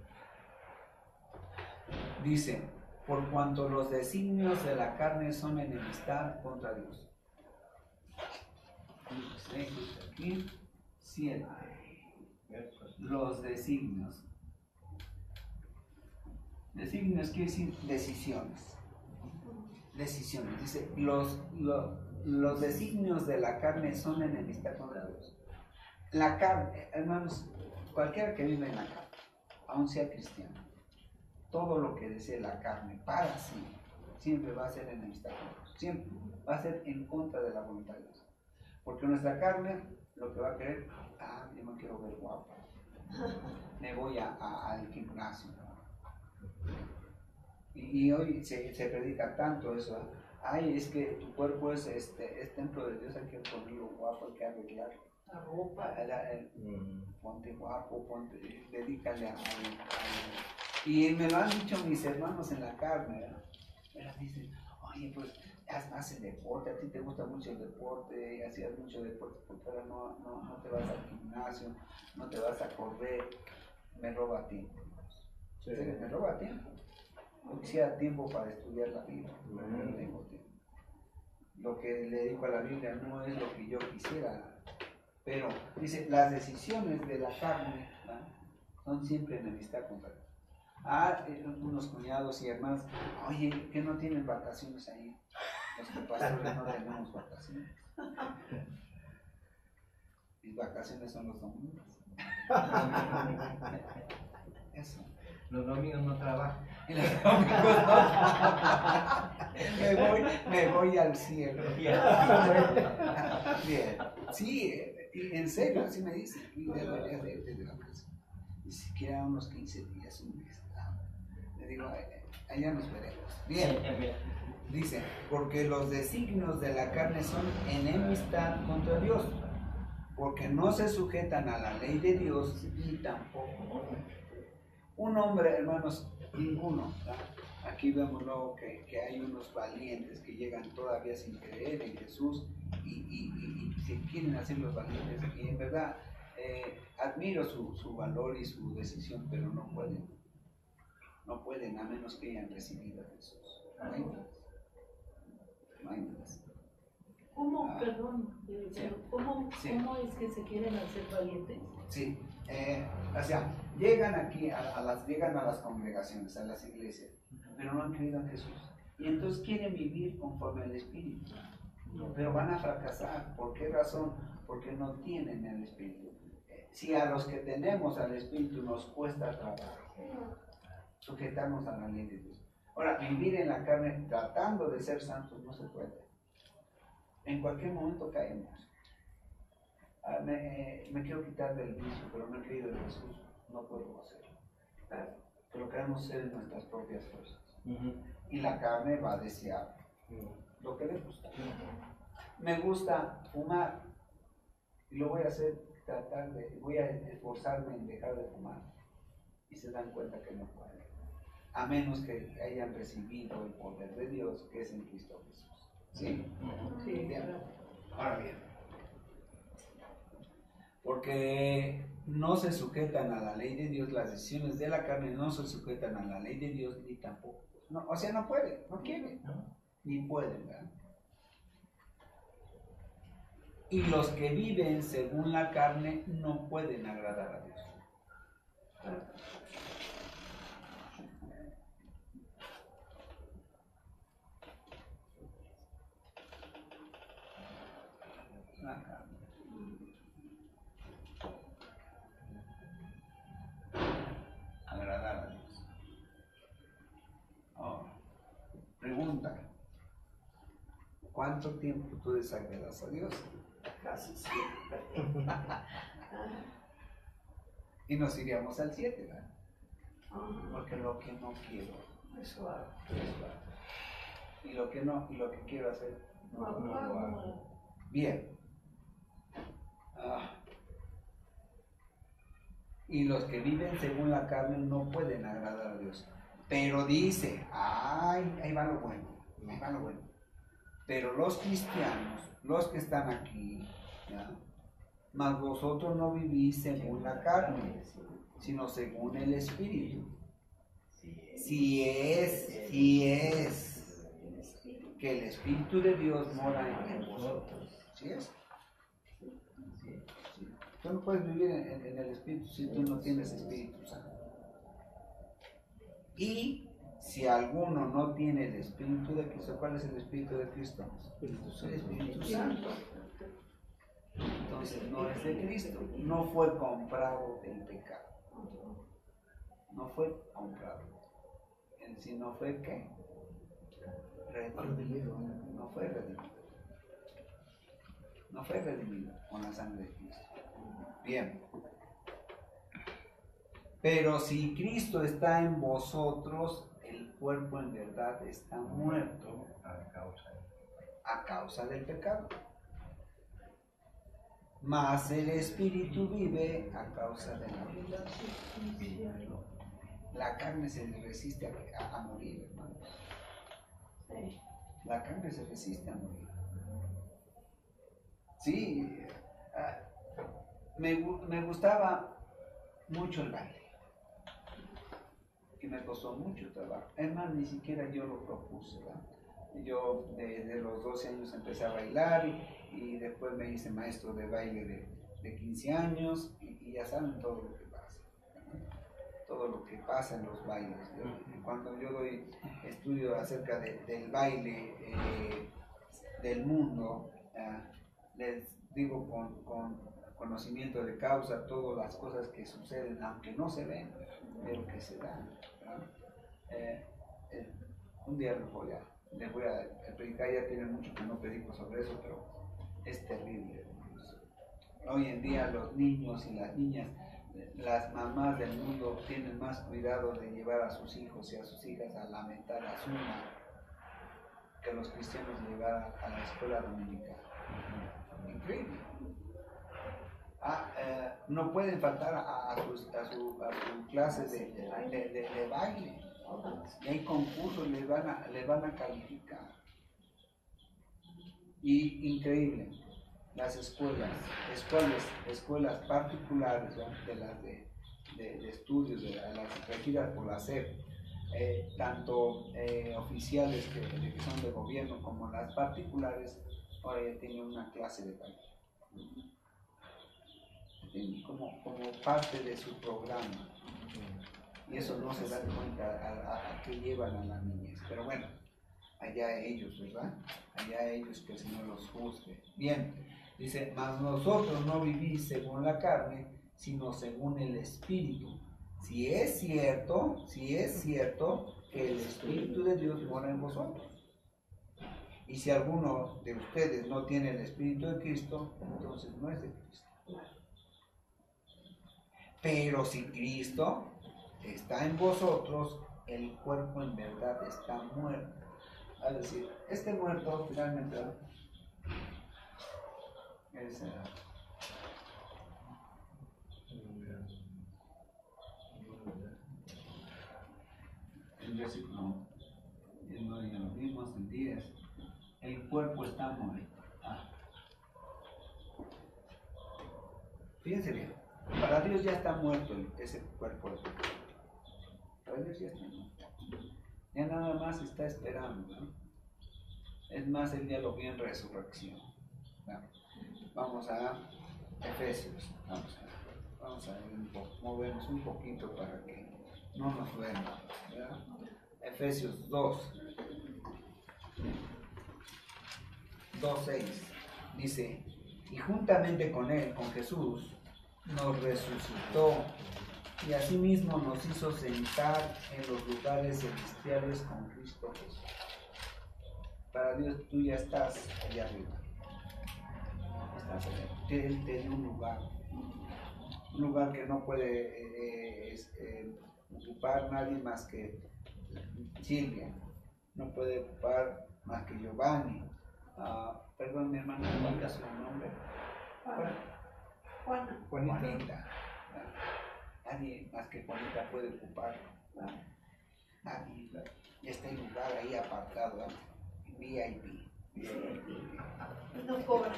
Speaker 1: Dice, por cuanto los designios de la carne son enemistad contra Dios. Aquí, 7. Los designios. Designios quiere decir decisiones. Decisiones. Dice, los designios de la carne son enemistad contra Dios. La carne, hermanos, cualquiera que vive en la carne, aun sea cristiano, todo lo que desee la carne para sí, siempre va a ser enemistad con Dios. Siempre va a ser en contra de la voluntad de Dios. Porque nuestra carne lo que va a querer, yo me quiero ver guapo, me voy al gimnasio. Y hoy se predica tanto eso, es que tu cuerpo es templo de Dios, hay que ponerlo guapo, hay que arreglarlo.
Speaker 3: La ropa.
Speaker 1: Ponte guapo, dedícale a y me lo han dicho mis hermanos en la carne, ¿verdad? Me dicen, oye, pues haces deporte, a ti te gusta mucho el deporte, hacías mucho deporte, porque ahora no te vas al gimnasio, no te vas a correr, me roba tiempo.
Speaker 7: Sí.
Speaker 1: Me roba tiempo. Yo quisiera tiempo para estudiar la Biblia, pero no tengo tiempo. Lo que le digo a la Biblia no es lo que yo quisiera, pero dice, las decisiones de la carne, ¿verdad?, son siempre enemistad contra Dios. Unos cuñados y hermanos, oye, que no tienen vacaciones ahí. Los que pastores no tenemos vacaciones. Mis vacaciones son los domingos. Eso.
Speaker 5: Los domingos no trabajo.
Speaker 1: Y los domingos me voy al cielo. Bien. Sí, en serio, así me dicen. Y debería de vacaciones. Ni siquiera unos 15 días, un mes. Le digo, allá nos veremos. Bien. Dice, porque los designios de la carne son enemistad contra Dios, porque no se sujetan a la ley de Dios ni tampoco. Un hombre, hermanos, ninguno. ¿Verdad? Aquí vemos luego que hay unos valientes que llegan todavía sin creer en Jesús y se quieren hacer los valientes. Y en verdad, admiro su valor y su decisión, pero no pueden. No pueden a menos que hayan recibido a Jesús. No hay más. No hay más.
Speaker 3: ¿Cómo, perdón, ¿cómo es que se quieren hacer valientes?
Speaker 1: Sí, o sea, llegan aquí, llegan a las congregaciones, a las iglesias, pero no han creído en Jesús. Y entonces quieren vivir conforme al Espíritu, pero van a fracasar. ¿Por qué razón? Porque no tienen el Espíritu. Si a los que tenemos al Espíritu nos cuesta trabajo, sujetarnos a la ley de Dios. Ahora, vivir en la carne tratando de ser santos no se puede. En cualquier momento caemos. Me quiero quitar del vicio, pero no he creído en Jesús. No puedo hacerlo. Pero queremos ser en nuestras propias fuerzas. Y la carne va a desear lo que le gusta. Me gusta fumar y lo voy a hacer, voy a esforzarme en dejar de fumar. Y se dan cuenta que no pueden. A menos que hayan recibido el poder de Dios que es en Cristo Jesús. ¿Sí?
Speaker 3: Sí,
Speaker 1: Bien.
Speaker 3: claro.
Speaker 1: Ahora bien, porque no se sujetan a la ley de Dios, las decisiones de la carne no se sujetan a la ley de Dios ni tampoco. No, o sea, no pueden, no quieren, ni pueden, ¿verdad? Y los que viven según la carne no pueden agradar a Dios. La carne. Agradar a Dios. Ahora, pregunta: ¿cuánto tiempo tú desagradas a Dios?
Speaker 6: Casi siempre.
Speaker 1: Y nos iríamos al 7, ¿verdad?
Speaker 6: Ajá.
Speaker 1: Porque lo que no quiero,
Speaker 6: Eso hago.
Speaker 1: eso hago. Y lo que no, y lo que quiero hacer, no lo hago. Bien. Y los que viven según la carne no pueden agradar a Dios. Pero dice, ahí va lo bueno, ahí va lo bueno. Pero los cristianos, los que están aquí, ¿ya?, mas vosotros no vivís según la carne, sino según el Espíritu. Si es que el Espíritu de Dios mora en vosotros. ¿Sí es? Sí. Tú no puedes vivir en el Espíritu si tú no tienes Espíritu Santo. Y si alguno no tiene el Espíritu de Cristo, ¿cuál es el Espíritu de Cristo? El Espíritu Santo. Entonces no es de Cristo, no fue comprado del pecado. No fue comprado. En sí no fue ¿qué? Redimido. No fue redimido. No fue redimido con la sangre de Cristo. Bien. Pero si Cristo está en vosotros, el cuerpo en verdad está muerto a causa del pecado. Mas el Espíritu vive a causa de la vida. La carne se resiste a morir, hermano. La carne se resiste a morir. Sí, me gustaba mucho el baile. Y me costó mucho trabajo. Es más, ni siquiera yo lo propuse, ¿verdad? Yo desde los 12 años empecé a bailar y después me hice maestro de baile de 15 años y ya saben todo lo que pasa, ¿verdad? Todo lo que pasa en los bailes. Cuando yo doy estudio acerca del baile del mundo, les digo con conocimiento de causa todas las cosas que suceden, aunque no se ven, pero que se dan. Un día les voy a predicar, ya tiene mucho que no predico sobre eso, pero es terrible. Hoy en día los niños y las niñas, las mamás del mundo tienen más cuidado de llevar a sus hijos y a sus hijas a lamentar a Suma que los cristianos de llevar a la escuela dominical. Increíble. No pueden faltar a su clase de baile. Y hay concursos, les van a calificar. Y increíble, las escuelas particulares, ¿no? De las de estudios, de las regidas por la SEP, tanto oficiales que son de gobierno como las particulares, ahora ya tienen una clase de baile. Como parte de su programa. Y eso no se dan cuenta a qué llevan a las niñas. Pero bueno, allá ellos, ¿verdad? Allá ellos, que el Señor los juzgue. Bien, dice, mas nosotros no vivís según la carne, sino según el Espíritu. Si es cierto que el Espíritu de Dios mora en vosotros. Y si alguno de ustedes no tiene el Espíritu de Cristo, entonces no es de Cristo. Pero si Cristo está en vosotros, el cuerpo en verdad está muerto. Es decir, este muerto finalmente es el versículo, ya lo vimos en 10, el cuerpo está muerto. Fíjense bien, para Dios ya está muerto ese cuerpo de pecado. Para Dios ya está muerto. Ya nada más está esperando, ¿no? Es más, Él ya lo vio en resurrección. ¿No? Vamos a Efesios. Vamos a ver movernos un poquito para que no nos duela. Efesios 2:6 dice, y juntamente con Él, con Jesús, nos resucitó y asimismo nos hizo sentar en los lugares celestiales con Cristo Jesús. Para Dios tú ya estás allá arriba. Estás allá. Él te dio un lugar que no puede ocupar nadie más que Silvia, no puede ocupar más que Giovanni. Perdón, mi hermana, ¿cuál es su nombre? Juanita. Nadie más que Juanita puede ocupar. Nadie. Está en lugar ahí apartado, VIP.
Speaker 6: No cobran.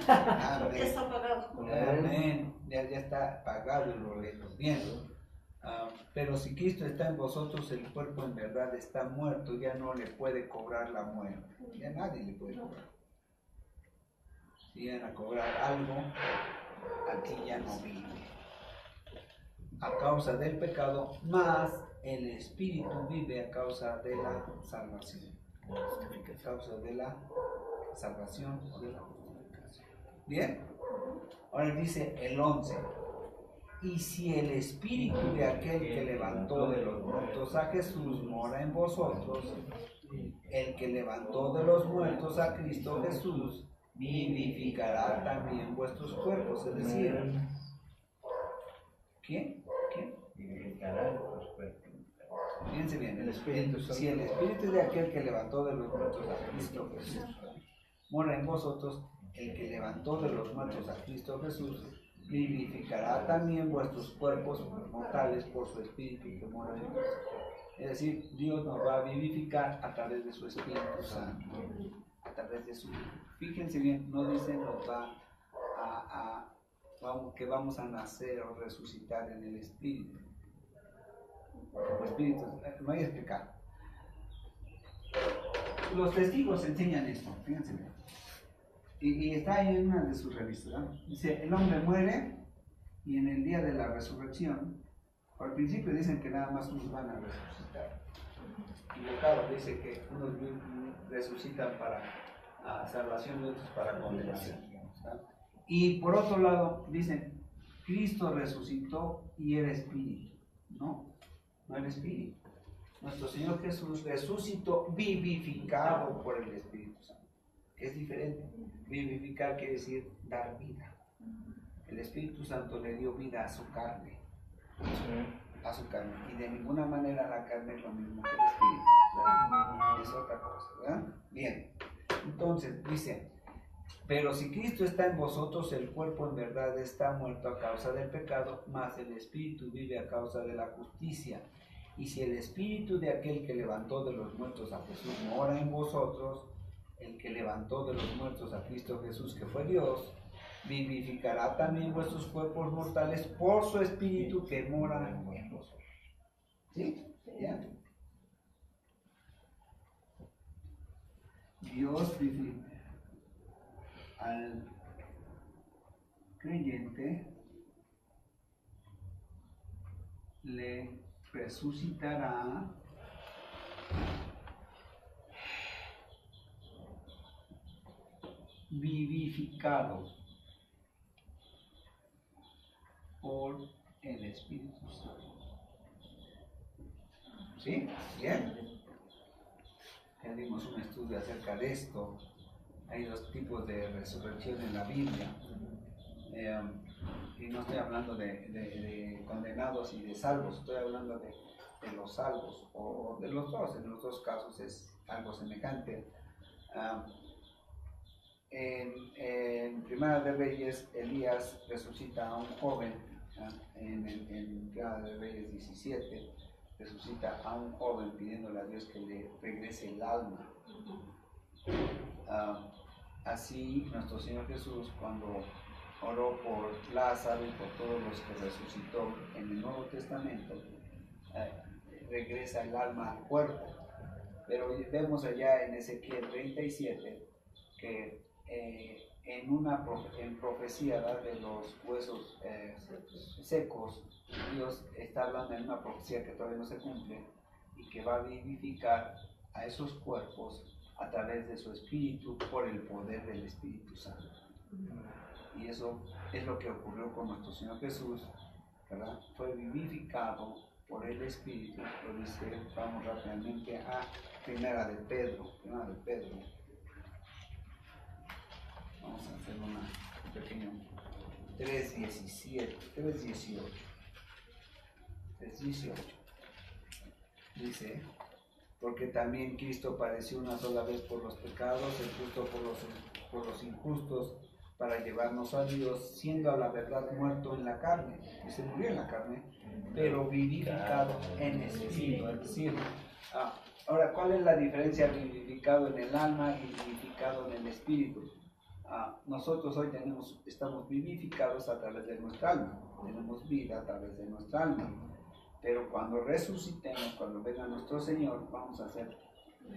Speaker 1: Amén.
Speaker 6: Ya está pagado.
Speaker 1: Amén. Ya está pagado el boleto. Bien. Pero si Cristo está en vosotros, el cuerpo en verdad está muerto, ya no le puede cobrar la muerte. Ya nadie le puede cobrar. Si van a cobrar algo, aquí ya no vive a causa del pecado, mas el Espíritu vive a causa de la salvación. A causa de la salvación o de la justificación. Bien, ahora dice el 11. Y si el Espíritu de aquel que levantó de los muertos a Jesús mora en vosotros, el que levantó de los muertos a Cristo Jesús vivificará también vuestros cuerpos. Es decir, ¿quién?
Speaker 5: Vivificará los cuerpos.
Speaker 1: Fíjense bien,
Speaker 7: El Espíritu Santo.
Speaker 1: si el Espíritu de aquel que levantó de los muertos a Cristo Jesús mora en vosotros, el que levantó de los muertos a Cristo Jesús vivificará también vuestros cuerpos mortales por su Espíritu que mora en vosotros. Es decir, Dios nos va a vivificar a través de su Espíritu Santo, a través de su... Fíjense bien, no dice nos va que vamos a nacer o resucitar en el Espíritu. Como Espíritu, no voy a explicar. Los testigos enseñan esto, fíjense bien. Y está ahí en una de sus revistas, ¿no? Dice, el hombre muere y en el día de la resurrección, al principio dicen que nada más unos van a resucitar. Equivocado, dice que unos resucitan para salvación y otros para condenación. ¿Está? Y por otro lado, dicen, Cristo resucitó y era espíritu. No, no era espíritu. Nuestro Señor Jesús resucitó vivificado por el Espíritu Santo. Es diferente. Vivificar quiere decir dar vida. El Espíritu Santo le dio vida a su carne. A su carne. Y de ninguna manera la carne es lo mismo que el Espíritu. ¿Verdad? Es otra cosa, ¿verdad? Bien. Entonces, dice, pero si Cristo está en vosotros, el cuerpo en verdad está muerto a causa del pecado, mas el Espíritu vive a causa de la justicia. Y si el Espíritu de aquel que levantó de los muertos a Jesús mora en vosotros, el que levantó de los muertos a Cristo Jesús, que fue Dios, vivificará también vuestros cuerpos mortales por su Espíritu que mora en vosotros. ¿Sí? ¿Ya? Dios vivifica al creyente, le resucitará vivificado por el Espíritu Santo. ¿Sí? ¿Bien? Ya dimos un estudio acerca de esto. Hay dos tipos de resurrección en la Biblia. Y no estoy hablando de condenados y de salvos, estoy hablando de los salvos, o de los dos. En los dos casos es algo semejante. En Primera de Reyes, Elías resucita a un joven. En Primera de Reyes 17, resucita a un joven pidiéndole a Dios que le regrese el alma. Así nuestro Señor Jesús, cuando oró por Lázaro y por todos los que resucitó en el Nuevo Testamento, regresa el alma al cuerpo. Pero vemos allá en Ezequiel 37 que en profecía, ¿verdad?, de los huesos secos, Dios está hablando en una profecía que todavía no se cumple y que va a vivificar a esos cuerpos a través de su Espíritu por el poder del Espíritu Santo. Y eso es lo que ocurrió con nuestro Señor Jesús, ¿verdad? Fue vivificado por el Espíritu. Lo dice, vamos rápidamente a Primera de Pedro. Vamos a hacer un pequeño 3:18. Dice, porque también Cristo padeció una sola vez por los pecados, el justo por los injustos, para llevarnos a Dios, siendo a la verdad muerto en la carne, que se murió en la carne, pero vivificado en espíritu. Es decir, ahora, ¿cuál es la diferencia vivificado en el alma y vivificado en el espíritu? Nosotros hoy estamos vivificados a través de nuestra alma, tenemos vida a través de nuestra alma, pero cuando resucitemos, cuando venga nuestro Señor, vamos a ser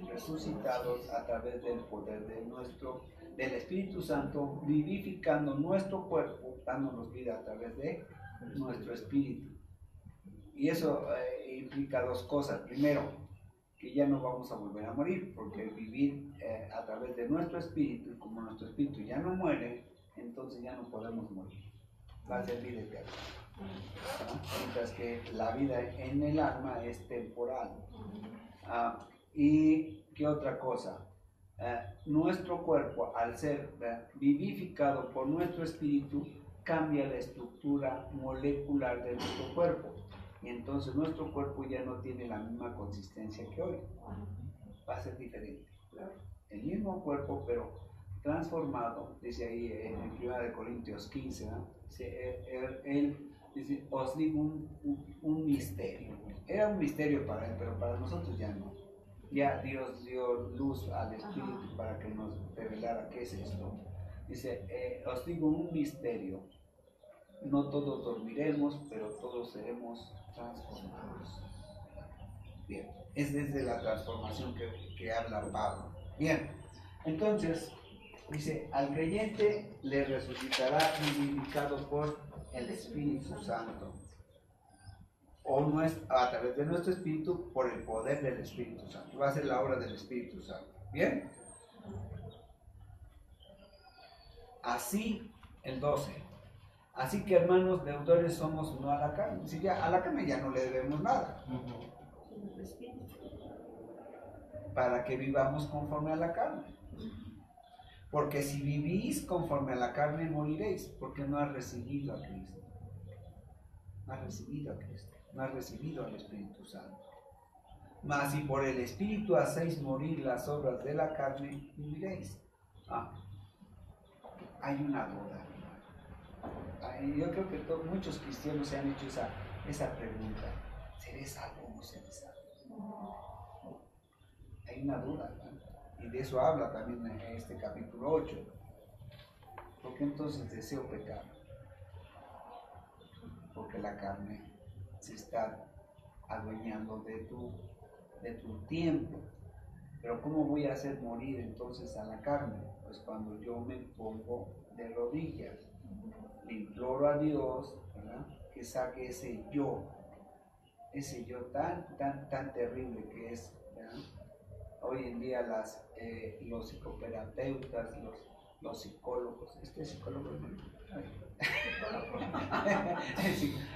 Speaker 1: resucitados a través del poder de nuestro del Espíritu Santo vivificando nuestro cuerpo, dándonos vida a través de nuestro espíritu. Y eso implica dos cosas. Primero, que ya no vamos a volver a morir, porque vivir a través de nuestro espíritu, y como nuestro espíritu ya no muere, entonces ya no podemos morir. Va a ser vida eterna. ¿Ah? Mientras que la vida en el alma es temporal. ¿Y qué otra cosa? Nuestro cuerpo, al ser vivificado por nuestro espíritu, cambia la estructura molecular de nuestro cuerpo. Y entonces nuestro cuerpo ya no tiene la misma consistencia que hoy. Va a ser diferente. El mismo cuerpo, pero transformado, dice ahí en 1 Corintios 15, ¿no? Él dice, os digo un misterio. Era un misterio para él, pero para nosotros ya no. Ya Dios dio luz al Espíritu para que nos revelara qué es esto. Dice, os digo un misterio. No todos dormiremos, pero todos seremos transformados. Bien, es desde la transformación que habla Pablo. Bien, entonces, dice, al creyente le resucitará vivificado por el Espíritu Santo. O a través de nuestro espíritu, por el poder del Espíritu Santo. Va a ser la obra del Espíritu Santo. ¿Bien? Así, el 12. Así que, hermanos, deudores somos no a la carne. Si ya a la carne ya no le debemos nada. Para que vivamos conforme a la carne. Porque si vivís conforme a la carne, moriréis, porque no has recibido a Cristo. No has recibido a Cristo. No has recibido al Espíritu Santo. Mas si por el Espíritu hacéis morir las obras de la carne, viviréis. Hay una duda. Yo creo que muchos cristianos se han hecho esa pregunta. ¿Seré salvo o no seré salvo? Hay una duda, ¿no? Y de eso habla también en este capítulo 8. ¿Por qué entonces deseo pecar? Porque la carne se está adueñando de tu tiempo. Pero ¿cómo voy a hacer morir entonces a la carne? Pues cuando yo me pongo de rodillas, le imploro a Dios, ¿verdad?, que saque ese yo tan terrible que es, ¿verdad? Hoy en día los psicoterapeutas, los psicólogos, este psicólogo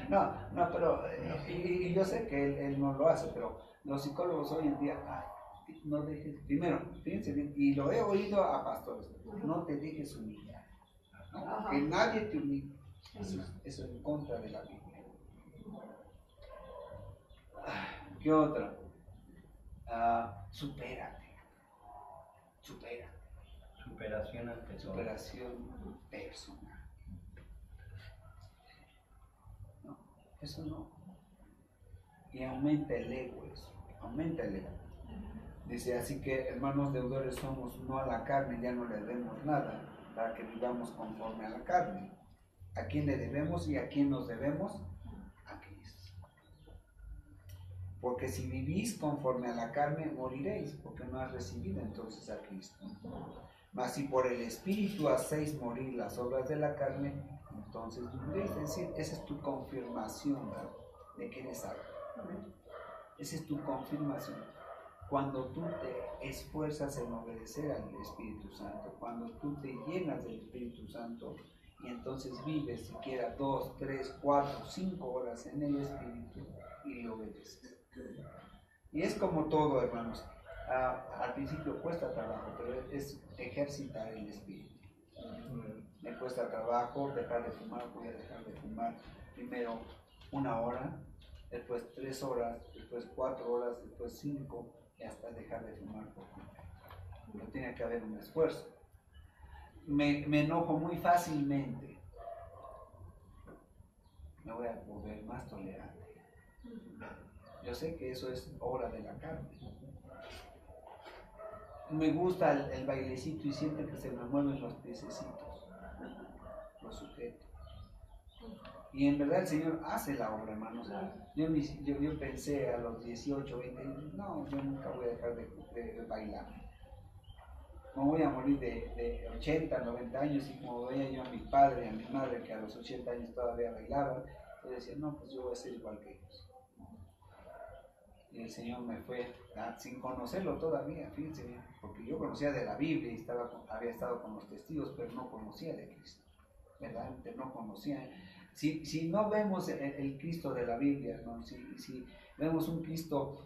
Speaker 1: no, pero y yo sé que él no lo hace, pero los psicólogos hoy en día, no dejes, primero, fíjense bien, y lo he oído a pastores, no te dejes humillar, ¿no? Que nadie te humille. Eso es en contra de la Biblia. ¿Qué otra? Supérate.
Speaker 5: Superación ante todo.
Speaker 1: Superación personal. No, eso no. Y aumenta el ego eso. Aumenta el ego. Dice, así que hermanos deudores somos no a la carne, ya no le debemos nada, para que vivamos conforme a la carne. ¿A quién le debemos y a quién nos debemos? A Cristo. Porque si vivís conforme a la carne, moriréis, porque no has recibido entonces a Cristo. Mas si por el Espíritu hacéis morir las obras de la carne, entonces viviréis. Es decir, esa es tu confirmación, ¿verdad?, de que eres salvo. Esa es tu confirmación. Cuando tú te esfuerzas en obedecer al Espíritu Santo, cuando tú te llenas del Espíritu Santo, y entonces vives siquiera 2, 3, 4, 5 horas en el Espíritu y le obedeces. Y es como todo, hermanos. Al principio cuesta trabajo, pero es ejercitar el Espíritu. Me cuesta trabajo dejar de fumar, voy a dejar de fumar primero 1 hora, después 3 horas, después 4 horas, después 5, y hasta dejar de fumar por completo. No tiene que haber un esfuerzo. Me enojo muy fácilmente. Me voy a volver más tolerante. Yo sé que eso es obra de la carne. Me gusta el bailecito y siempre que se me mueven los piececitos, los sujeto. Y en verdad el Señor hace la obra, hermanos. Yo pensé a los 18, 20, no, yo nunca voy a dejar de bailar. como voy a morir de 80, 90 años, y como veía yo a mi padre y a mi madre que a los 80 años todavía bailaban, yo decía, no, pues yo voy a ser igual que ellos. Y el Señor me fue, sin conocerlo todavía, fíjense bien, porque yo conocía de la Biblia y había estado con los testigos, pero no conocía de Cristo, verdaderamente no conocía. Si no vemos el Cristo de la Biblia, ¿no? Si vemos un Cristo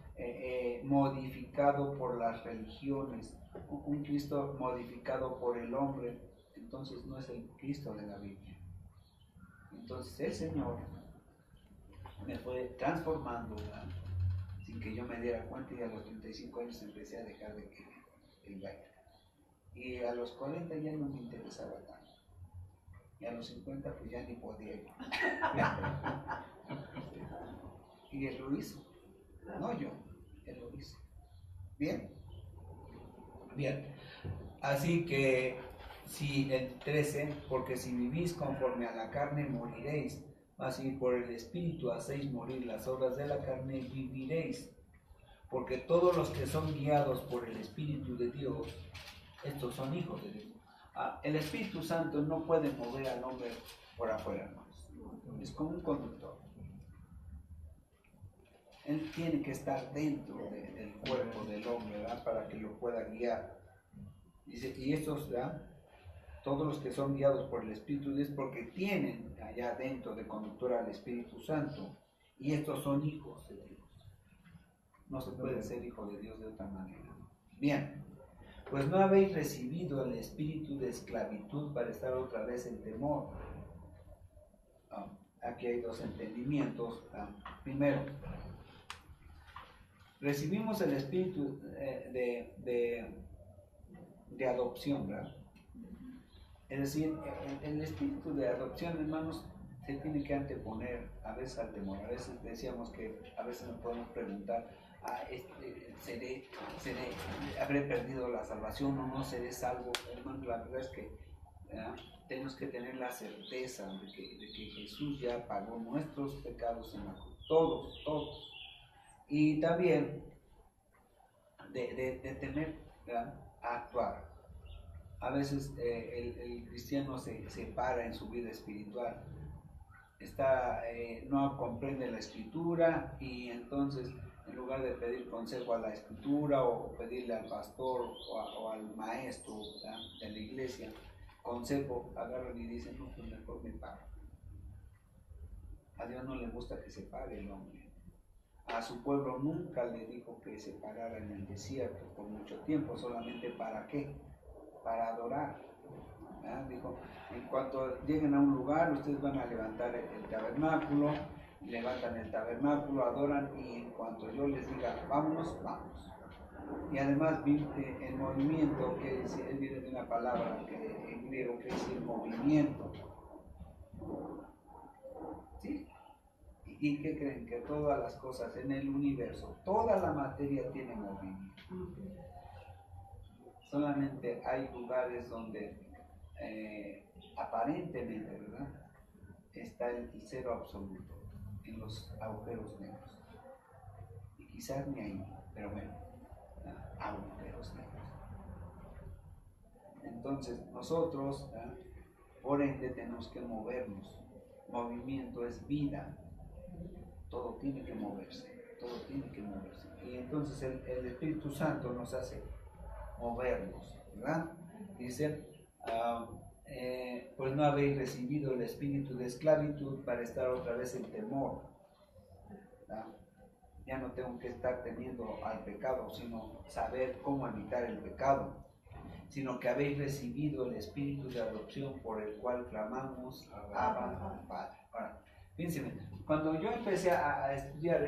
Speaker 1: modificado por las religiones, un Cristo modificado por el hombre, entonces no es el Cristo de la Biblia. Entonces el Señor me fue transformando, ¿verdad?, sin que yo me diera cuenta, y a los 35 años empecé a dejar de que el baile. Y a los 40 ya no me interesaba tanto. Y a los 50 pues ya ni podía ir. Y Él lo hizo. No yo, Él lo hizo. ¿Bien? Bien. Así que, si el 13, porque si vivís conforme a la carne moriréis, así por el Espíritu hacéis morir las obras de la carne, viviréis. Porque todos los que son guiados por el Espíritu de Dios, estos son hijos de Dios. El Espíritu Santo no puede mover al hombre por afuera, hermanos. Es como un conductor. Él tiene que estar dentro del cuerpo del hombre, ¿verdad?, para que lo pueda guiar. Dice, y estos, ¿verdad?, todos los que son guiados por el Espíritu de Dios, porque tienen allá dentro de conductor al Espíritu Santo, y estos son hijos de Dios. No se puede ser hijo de Dios de otra manera. Bien, pues no habéis recibido el espíritu de esclavitud para estar otra vez en temor. Aquí hay dos entendimientos. Primero, recibimos el espíritu de adopción, ¿verdad? Es decir, el espíritu de adopción, hermanos, se tiene que anteponer a veces al temor. A veces decíamos que a veces nos podemos preguntar, ¿habré perdido la salvación o no seré salvo? Hermanos, la verdad es que tenemos que tener la certeza de que Jesús ya pagó nuestros pecados en la cruz, todos. Y también de temer, ¿verdad?, a actuar. A veces el cristiano se para en su vida espiritual, no comprende la escritura, y entonces en lugar de pedir consejo a la escritura o pedirle al pastor o al maestro, ¿verdad?, de la iglesia consejo, agarran y dicen, no, pues mejor me paro. A Dios no le gusta que se pare el hombre. A su pueblo nunca le dijo que se parara en el desierto por mucho tiempo. ¿Solamente para qué? Para adorar. ¿Verdad? Dijo, en cuanto lleguen a un lugar, ustedes van a levantar el tabernáculo, levantan el tabernáculo, adoran, y en cuanto yo les diga, vámonos, vamos. Y además, el movimiento, que viene de una palabra que en griego quiere decir movimiento. ¿Sí? ¿Y qué creen? Que todas las cosas en el universo, toda la materia tiene movimiento. Solamente hay lugares donde aparentemente, ¿verdad?, está el cero absoluto, en los agujeros negros. Y quizás ni ahí, pero bueno, agujeros negros. Entonces nosotros, por ende, tenemos que movernos. Movimiento es vida. Todo tiene que moverse, Y entonces el Espíritu Santo nos hace movernos, ¿verdad? Dice, pues no habéis recibido el espíritu de esclavitud para estar otra vez en temor, ¿verdad? Ya no tengo que estar temiendo al pecado, sino saber cómo evitar el pecado, sino que habéis recibido el espíritu de adopción por el cual clamamos, Abba, Padre. Ahora, fíjense, cuando yo empecé a estudiar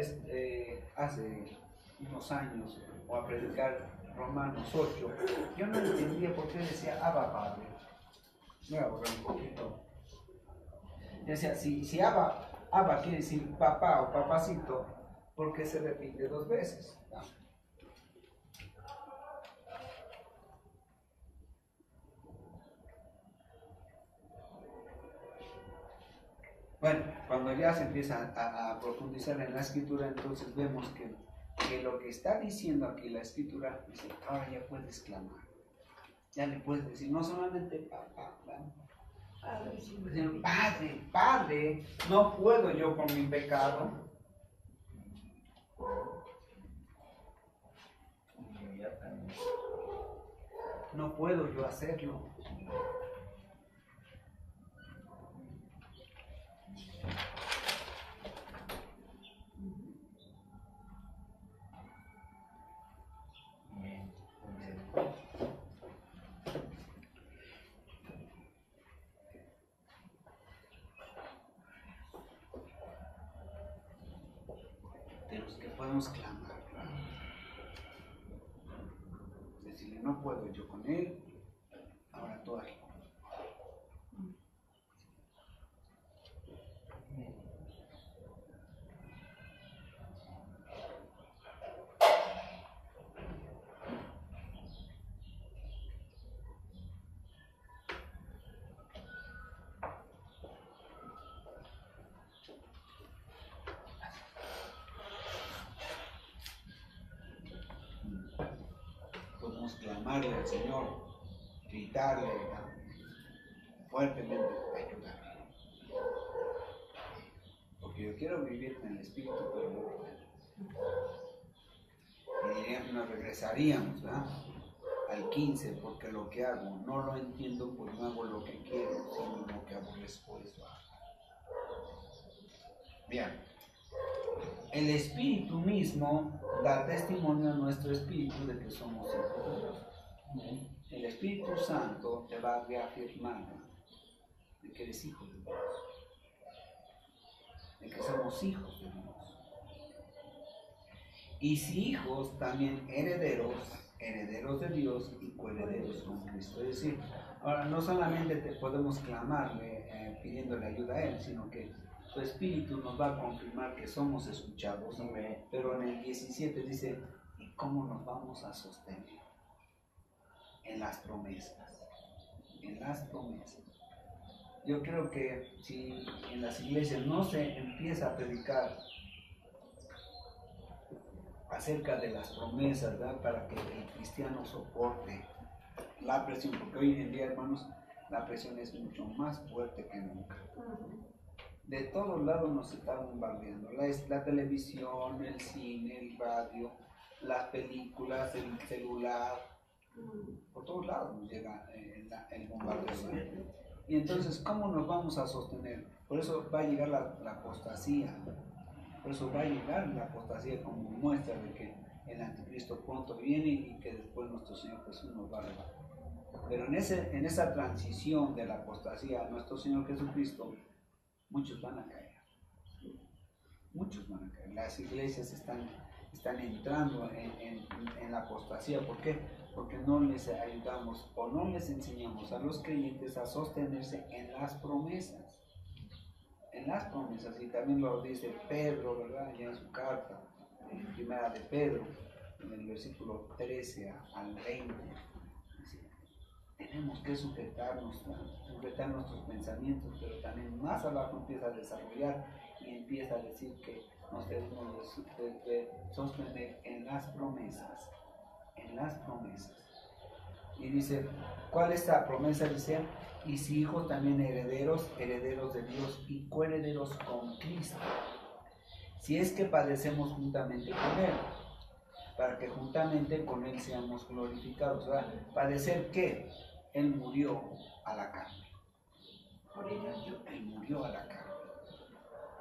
Speaker 1: hace unos años, o a predicar Romanos 8, yo no entendía por qué decía Abba, Padre. Voy a borrar un poquito. Decía, si Abba quiere decir papá o papacito, ¿por qué se repite dos veces? ¿No? Bueno, cuando ya se empieza a profundizar en la escritura, entonces vemos que lo que está diciendo aquí la escritura dice, ahora ya puedes clamar. Ya le puedes decir, no solamente papá, ¿verdad?
Speaker 6: Padre, sí.
Speaker 1: Decir, Padre, Padre, no puedo yo con mi pecado. No puedo yo hacerlo. De los que podemos clamar. Decirle, no puedo yo con él, ahora tú hazlo. Podemos clamarle al Señor, gritarle, ¿verdad? Fuertemente, ayudarle. Porque yo quiero vivir en el Espíritu, pero no puedo. Y diríamos, nos regresaríamos, ¿verdad? Al 15, porque lo que hago no lo entiendo, pues no hago lo que quiero, sino lo que aborrezco, eso hago. Bien. El Espíritu mismo da testimonio a nuestro espíritu de que somos hijos de Dios. El Espíritu Santo te va a reafirmar de que eres hijo de Dios, de que somos hijos de Dios. Y si hijos, también herederos, herederos de Dios y coherederos con Cristo. Es decir, ahora no solamente te podemos clamarle pidiéndole ayuda a Él, sino que su Espíritu nos va a confirmar que somos escuchados. Pero en el 17 dice, ¿y cómo nos vamos a sostener? En las promesas. En las promesas. Yo creo que si en las iglesias no se empieza a predicar acerca de las promesas, ¿verdad? Para que el cristiano soporte la presión, porque hoy en día, hermanos, la presión es mucho más fuerte que nunca. De todos lados nos están bombardeando, la televisión, el cine, el radio, las películas, el celular, por todos lados nos llega el bombardeo. Y entonces, ¿cómo nos vamos a sostener? Por eso va a llegar la apostasía, por eso va a llegar la apostasía como muestra de que el anticristo pronto viene y que después nuestro Señor Jesús nos va a arrebatar. Pero en esa transición de la apostasía a nuestro Señor Jesucristo, muchos van a caer. Muchos van a caer. Las iglesias están entrando en la apostasía. ¿Por qué? Porque no les ayudamos o no les enseñamos a los creyentes a sostenerse en las promesas. En las promesas, y también lo dice Pedro, ¿verdad? Ya en su carta, en primera de Pedro, en el versículo 13 al 20. Tenemos que sujetar nuestros pensamientos, pero también más abajo empieza a desarrollar y empieza a decir que nos debemos de sostener en las promesas, Y dice, ¿cuál es la promesa? Dice, y si hijos también herederos, herederos de Dios y coherederos con Cristo, si es que padecemos juntamente con Él, para que juntamente con Él seamos glorificados. ¿Verdad? ¿Padecer qué? Él murió a la carne. Él murió a la carne.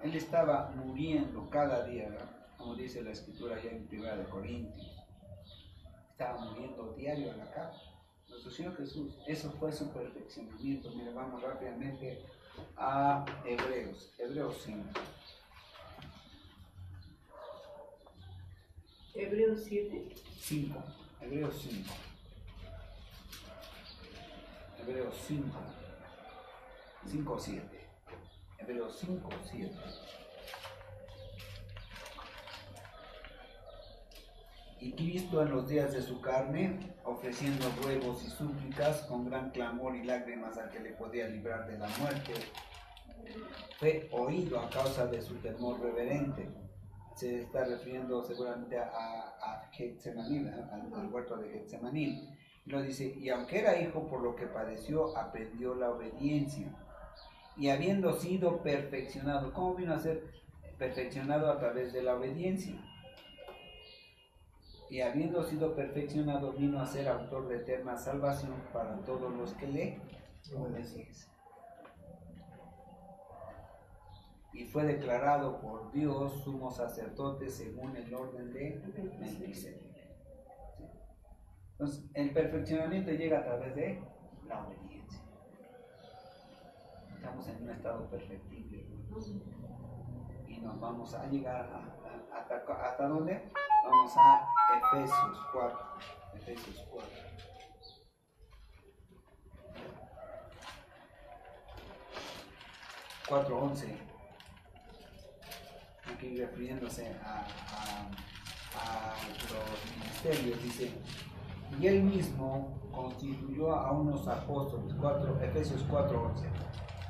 Speaker 1: Él estaba muriendo cada día, ¿verdad? Como dice la Escritura allá en 1 de Corintios. Estaba muriendo diario a la carne. Nuestro Señor Jesús, eso fue su perfeccionamiento. Mira, vamos rápidamente a Hebreos 5.
Speaker 3: Hebreos 7.
Speaker 1: 5. Hebreos 5. Hebreos 5. 5, 7. Hebreos 5, 7. Y Cristo en los días de su carne, ofreciendo ruegos y súplicas con gran clamor y lágrimas al que le podía librar de la muerte, fue oído a causa de su temor reverente. Se está refiriendo seguramente a Getsemaní, al huerto de Getsemaní. Lo dice, y aunque era hijo, por lo que padeció, aprendió la obediencia. Y habiendo sido perfeccionado, ¿cómo vino a ser perfeccionado? A través de la obediencia. Y habiendo sido perfeccionado, vino a ser autor de eterna salvación para todos los que le obedecen. Y fue declarado por Dios sumo sacerdote según el orden de Melquisedec. Entonces, el perfeccionamiento llega a través de la obediencia. Estamos en un estado perfectible. Y nos vamos a llegar ¿hasta dónde? Vamos a Efesios 4. Efesios 4. Aquí refiriéndose a los ministerios, dice, y él mismo constituyó a unos apóstoles, Efesios 4:11,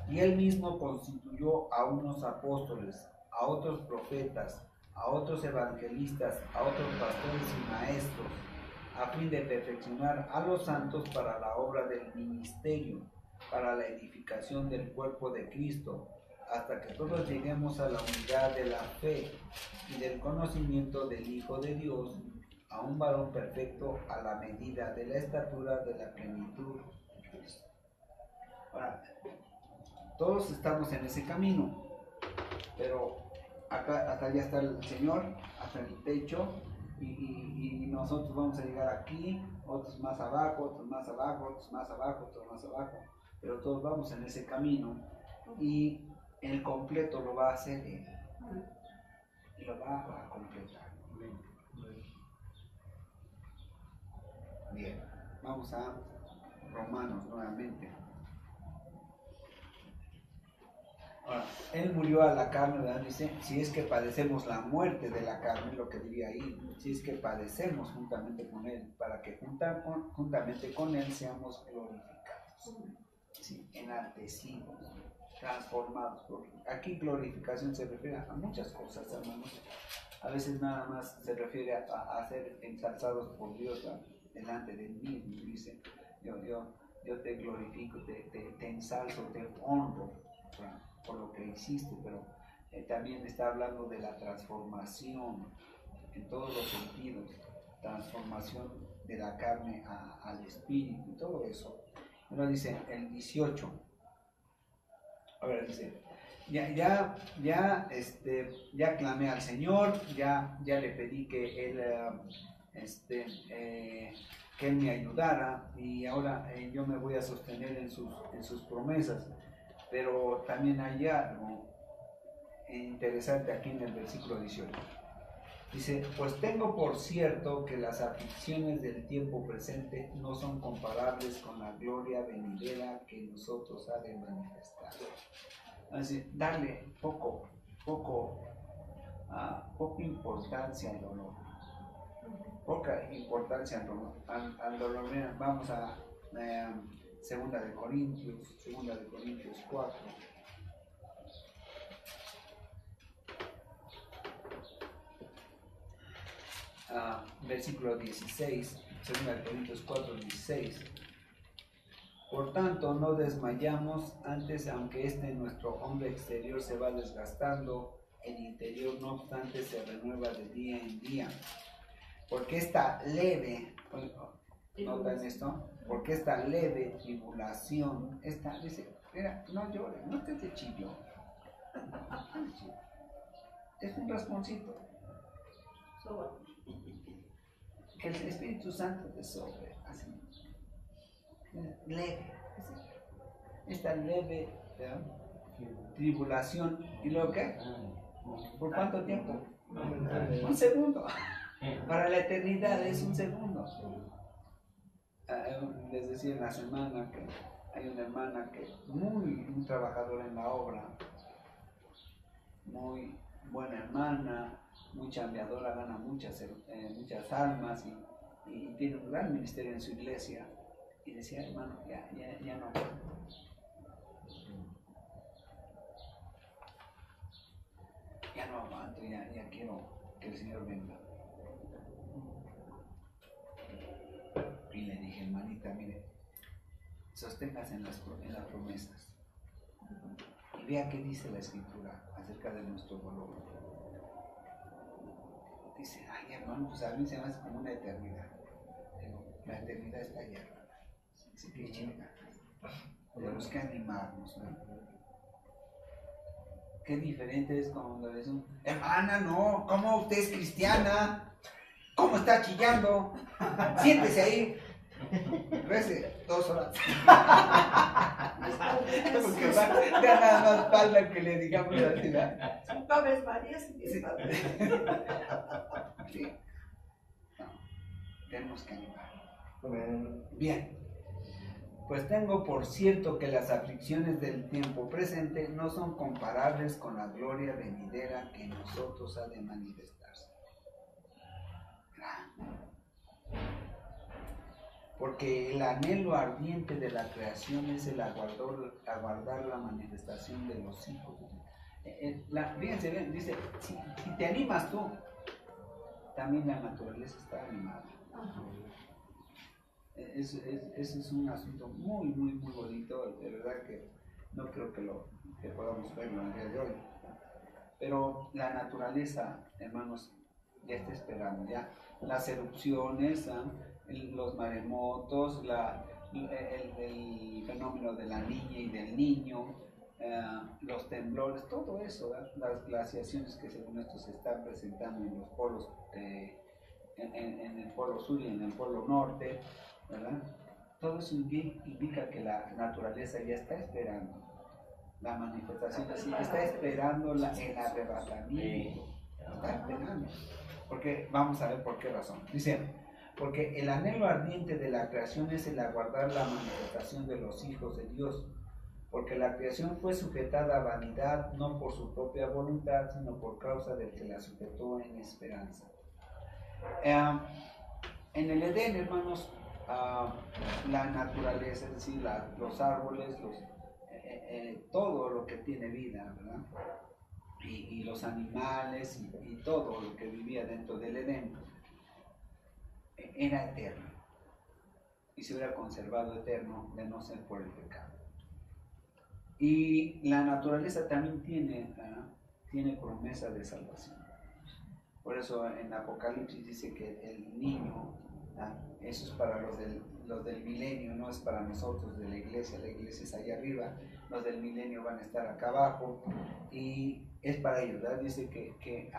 Speaker 1: y él mismo constituyó a unos apóstoles, a otros profetas, a otros evangelistas, a otros pastores y maestros, a fin de perfeccionar a los santos para la obra del ministerio, para la edificación del cuerpo de Cristo, hasta que todos lleguemos a la unidad de la fe y del conocimiento del Hijo de Dios, a un varón perfecto a la medida de la estatura de la plenitud de Cristo. Ahora, todos estamos en ese camino, pero acá hasta allá está el Señor, hasta el techo, y nosotros vamos a llegar aquí, otros más abajo, otros más abajo, otros más abajo, otros más abajo, pero todos vamos en ese camino, y el completo lo va a hacer Él, y lo va a completar. Bien, vamos a Romanos nuevamente. Ahora, Él murió a la carne, ¿verdad? Dice, si es que padecemos la muerte de la carne, lo que diría ahí, si es que padecemos juntamente con Él, para que juntamente con Él seamos glorificados, ¿sí? Enaltecidos, transformados. Aquí glorificación se refiere a muchas cosas, hermanos. A veces nada más se refiere a ser ensalzados por Dios, ¿verdad? Delante de mí, dice, yo te glorifico, te ensalzo, te honro, ¿verdad? Por lo que hiciste, pero también está hablando de la transformación en todos los sentidos, transformación de la carne al espíritu y todo eso. Ahora dice el 18, ahora dice, ya clamé al Señor, ya le pedí que Él que Él me ayudara, y ahora yo me voy a sostener en sus promesas. Pero también hay algo interesante aquí en el versículo 18. Dice, pues tengo por cierto que las aflicciones del tiempo presente no son comparables con la gloria venidera que en nosotros ha de manifestar. Así, darle poca importancia al dolor. Poca importancia al dolor. Mira, vamos a Segunda de Corintios 4. Versículo 16, Segunda de Corintios 4, 16. Por tanto, no desmayamos, antes, aunque nuestro hombre exterior se va desgastando, el interior no obstante se renueva de día en día. Porque esta leve, ¿notan esto? Porque esta leve tribulación, dice, mira, no llores, no te de chillo. Es un rasponcito. Que el Espíritu Santo te sobre, así. Leve. Esta leve tribulación. ¿Y lo que? ¿Por cuánto tiempo? Un segundo. Para la eternidad es un segundo. Les decía en la semana que hay una hermana que muy trabajadora en la obra, muy buena hermana, muy chambeadora, gana muchas almas y tiene un gran ministerio en su iglesia. Y decía, hermano, ya no aguanto. Ya no aguanto, ya quiero que el Señor venga. Y le dije, hermano, hermanita, mire, sosténgase en las promesas. Y vea qué dice la Escritura acerca de nuestro dolor. Dice, ay hermano, pues a mí se me hace como una eternidad. Pero la eternidad está allá, hermano. Así que chinga. Tenemos que animarnos, ¿no? Qué diferente es cuando le dicen, hermana, no, ¿cómo usted es cristiana? ¿Cómo está chillando? Siéntese ahí. Rece 2 horas. Porque gana más espalda que le digamos la ciudad.
Speaker 6: Aves Marías y
Speaker 1: Sí.
Speaker 6: Dios.
Speaker 1: Sí. No, tenemos que animar. Bien. Pues tengo por cierto que las aflicciones del tiempo presente no son comparables con la gloria venidera que en nosotros ha de manifestarse. Porque el anhelo ardiente de la creación es el aguardar la manifestación de los hijos. Fíjense bien, dice, si te animas tú, también la naturaleza está animada. Ese es un asunto muy, muy, muy bonito, de verdad que no creo que podamos verlo el día de hoy. Pero la naturaleza, hermanos, ya está esperando, ya las erupciones, los maremotos, el fenómeno de la niña y del niño, los temblores, todo eso, las glaciaciones que según esto se están presentando en los polos, en el polo sur y en el polo norte, ¿verdad? Todo eso indica que la naturaleza ya está esperando la manifestación, así está esperando el arrebatamiento, está esperando. Porque vamos a ver por qué razón. Dice, porque el anhelo ardiente de la creación es el aguardar la manifestación de los hijos de Dios, porque la creación fue sujetada a vanidad no por su propia voluntad, sino por causa del que la sujetó en esperanza. En el Edén, hermanos, la naturaleza, es decir, los árboles, todo lo que tiene vida, ¿verdad? Y los animales y todo lo que vivía dentro del Edén era eterno y se hubiera conservado eterno de no ser por el pecado. Y la naturaleza también tiene promesa de salvación. Por eso en Apocalipsis dice que el niño, eso es para los del milenio, no es para nosotros de la iglesia es allá arriba, los del milenio van a estar acá abajo y es para ellos, ¿verdad? Dice que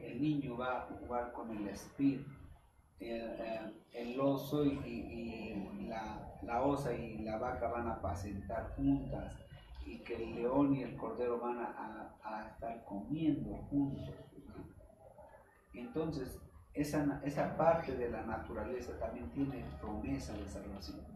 Speaker 1: el niño va a jugar con el espíritu, el oso y la osa y la vaca van a apacentar juntas y que el león y el cordero van a estar comiendo juntos, ¿no? Entonces esa parte de la naturaleza también tiene promesa de salvación.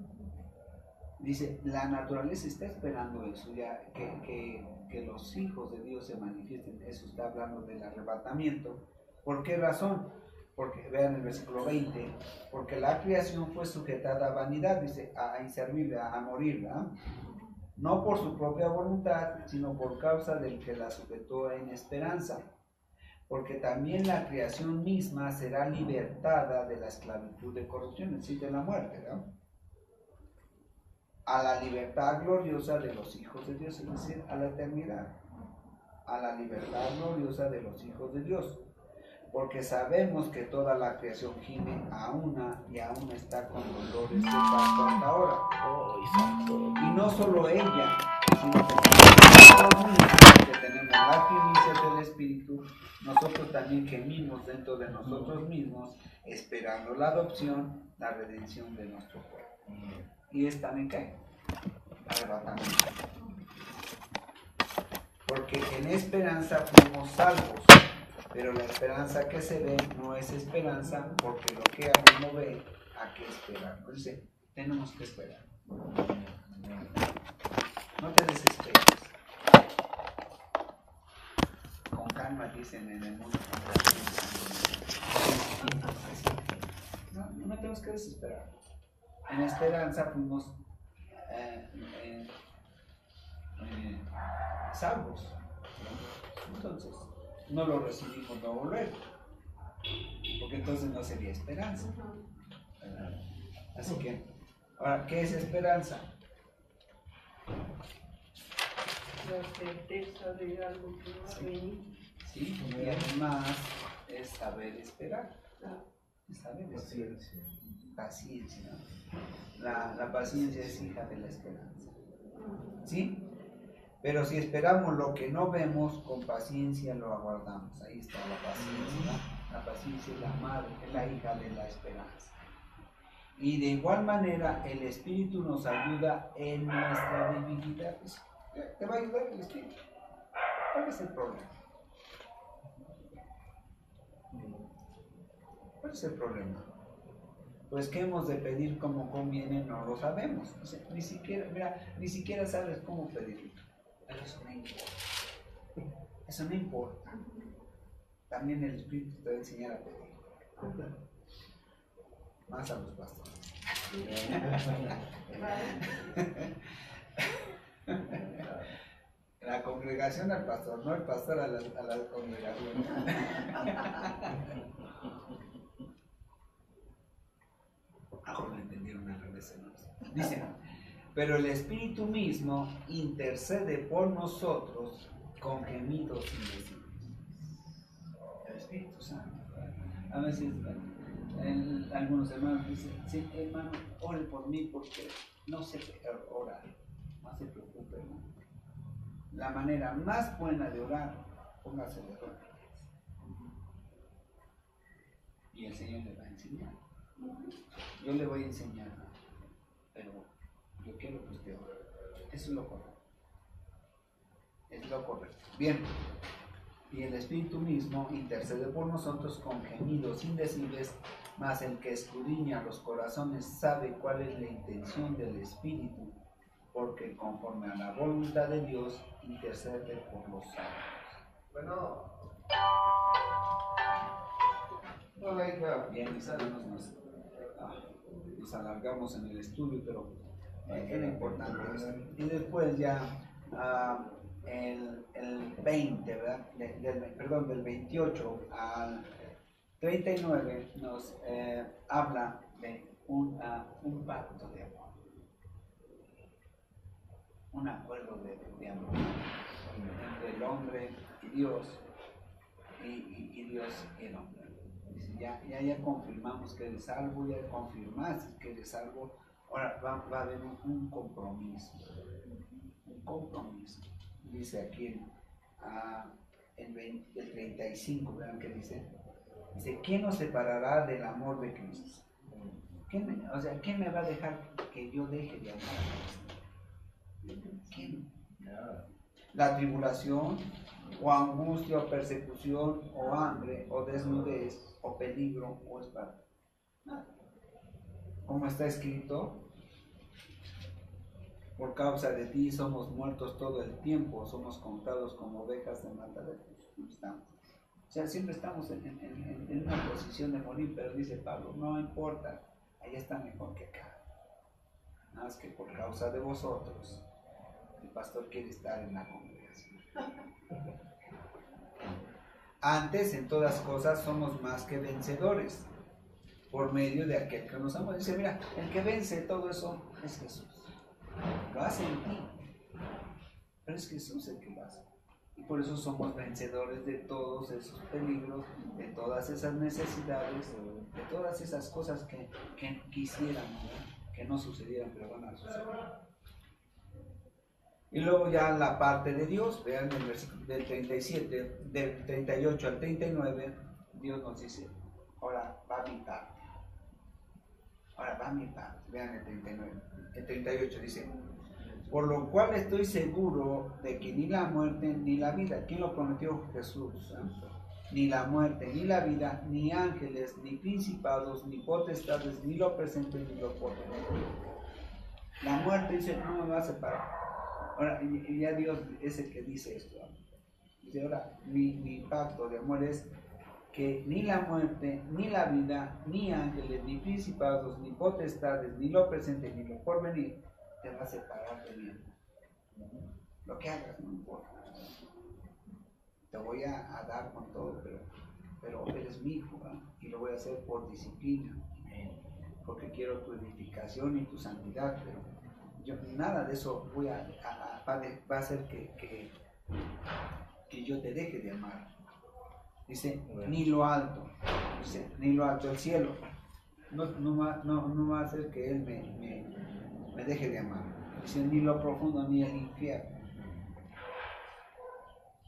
Speaker 1: Dice, la naturaleza está esperando eso, ya que los hijos de Dios se manifiesten. Eso está hablando del arrebatamiento. ¿Por qué razón? Porque, vean el versículo 20, porque la creación fue sujetada a vanidad, dice, a inservible, a morir, ¿verdad? No por su propia voluntad, sino por causa del que la sujetó en esperanza. Porque también la creación misma será libertada de la esclavitud de corrupción, es decir, de la muerte, ¿verdad? A la libertad gloriosa de los hijos de Dios, es decir, a la eternidad, a la libertad gloriosa de los hijos de Dios, porque sabemos que toda la creación gime a una y aún está con dolores de parto hasta ahora. Y no solo ella, sino que tenemos la primicia del Espíritu, nosotros también gemimos dentro de nosotros mismos, esperando la adopción, la redención de nuestro cuerpo. Y es también ¿qué? Arrebatamiento. Porque en esperanza fuimos salvos, pero la esperanza que se ve no es esperanza, porque lo que aún no ve, ¿a qué esperar? Entonces, tenemos que esperar. No te desesperes. Con calma, dicen en el mundo. No tenemos que desesperar. En esperanza fuimos salvos. Entonces, no lo recibimos luego, porque entonces no sería esperanza. Así que, ahora, ¿qué es esperanza?
Speaker 3: La certeza de algo que va a venir.
Speaker 1: Sí, y además es saber esperar. Es saber esperar. Paciencia. La paciencia es hija de la esperanza. ¿Sí? Pero si esperamos lo que no vemos, con paciencia lo aguardamos. Ahí está la paciencia. La paciencia es la madre, es la hija de la esperanza. Y de igual manera, el Espíritu nos ayuda en nuestra debilidad. Te va a ayudar el Espíritu. ¿Cuál es el problema? ¿Cuál es el problema? Pues que hemos de pedir como conviene, no lo sabemos. O sea, ni siquiera sabes cómo pedirlo. Pero eso no importa. Eso no importa. También el Espíritu te va a enseñar a pedir. Más a los pastores. La congregación al pastor, no el pastor a la congregación. Ahora entendieron al revés. Dice, pero el Espíritu mismo intercede por nosotros con gemidos indecibles. El Espíritu Santo. A veces algunos hermanos dicen, sí, hermano, ore por mí porque no sé orar. No se preocupe, hermano. La manera más buena de orar, póngase de rodillas. Y el Señor le va a enseñar. Yo le voy a enseñar, pero yo quiero que usted ore. Eso es lo correcto. Es lo correcto. Bien. Y el Espíritu mismo intercede por nosotros con gemidos indecibles, mas el que escudriña los corazones sabe cuál es la intención del Espíritu, porque conforme a la voluntad de Dios intercede por los santos.
Speaker 2: Bueno.
Speaker 1: Bien, mis hermanos, nos alargamos en el estudio, pero era importante eso. Y después ya el 20, ¿verdad? Del 28 al 39 nos habla de un pacto de amor. Un acuerdo de amor entre el hombre y Dios, y Dios y el hombre. Dice, ya confirmamos que eres salvo, ya confirmaste que eres salvo, ahora va a haber un compromiso. Un compromiso. Dice aquí en el 35, vean que dice, ¿quién nos separará del amor de Cristo? ¿Quién me va a dejar que yo deje de amar a Cristo? ¿Quién? La tribulación, o angustia, o persecución, o hambre, o desnudez, o peligro, o espada. Como está escrito, por causa de ti somos muertos todo el tiempo, somos contados como ovejas de matadero. O sea, siempre estamos en una posición de morir, pero dice Pablo, no importa, allá está mejor que acá. Nada más que por causa de vosotros, el pastor quiere estar en la congregación. Antes, en todas cosas, somos más que vencedores, por medio de aquel que nos ama. Dice, mira, el que vence todo eso es Jesús. Lo hace en ti, pero es Jesús el que lo hace. Y por eso somos vencedores de todos esos peligros, de todas esas necesidades, de todas esas cosas que quisiéramos, ¿no? Que no sucedieran, pero van a suceder. Y luego ya la parte de Dios, vean el versículo del 37, del 38 al 39, Dios nos dice, ahora va mi parte. Ahora va mi parte. Vean el 39. El 38 dice, por lo cual estoy seguro de que ni la muerte ni la vida, ¿quién lo prometió? Jesús, ni la muerte ni la vida, ni ángeles, ni principados, ni potestades, ni lo presente ni lo porvenir. La muerte dice, no me va a separar. Ahora, y ya Dios es el que dice esto. Dice, ahora, mi pacto de amor es que ni la muerte, ni la vida, ni ángeles, ni principados, ni potestades, ni lo presente, ni lo porvenir, te va a separar de mí. Lo que hagas no importa. Te voy a dar con todo, pero eres mi hijo, ¿verdad? Y lo voy a hacer por disciplina. porque quiero tu edificación y tu santidad, pero nada de eso va a hacer que yo te deje de amar. Dice, ni lo alto, dice, ni lo alto, el cielo, no va a hacer que Él me deje de amar. Dice, ni lo profundo, ni el infierno,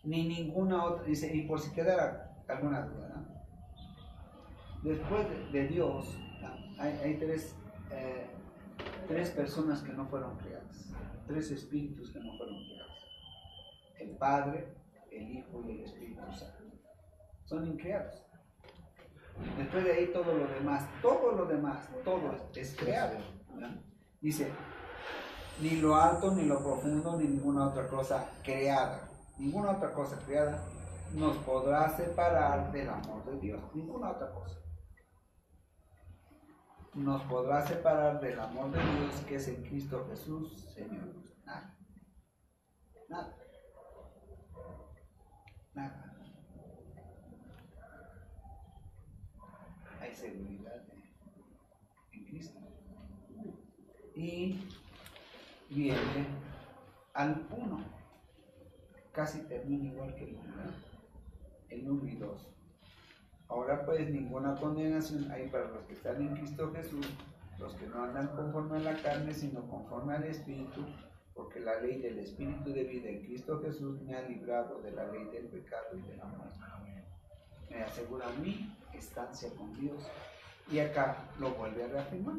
Speaker 1: ni ninguna otra, dice, y por si quedara alguna duda, ¿no? Después de Dios, hay tres personas que no fueron creadas, tres espíritus que no fueron creados: el Padre, el Hijo y el Espíritu Santo. Son increados. Después de ahí todo lo demás, todo es creado, ¿no? Dice, ni lo alto, ni lo profundo, ni ninguna otra cosa creada nos podrá separar del amor de Dios. Ninguna otra cosa nos podrá separar del amor de Dios que es en Cristo Jesús, Señor. Nada. Hay seguridad en Cristo. Y viene al 1. Casi termina igual que el 1 y 2. Ahora pues ninguna condenación hay para los que están en Cristo Jesús, los que no andan conforme a la carne, sino conforme al Espíritu, porque la ley del Espíritu de vida en Cristo Jesús me ha librado de la ley del pecado y de la muerte. Me asegura a mí estancia con Dios. Y acá lo vuelve a reafirmar.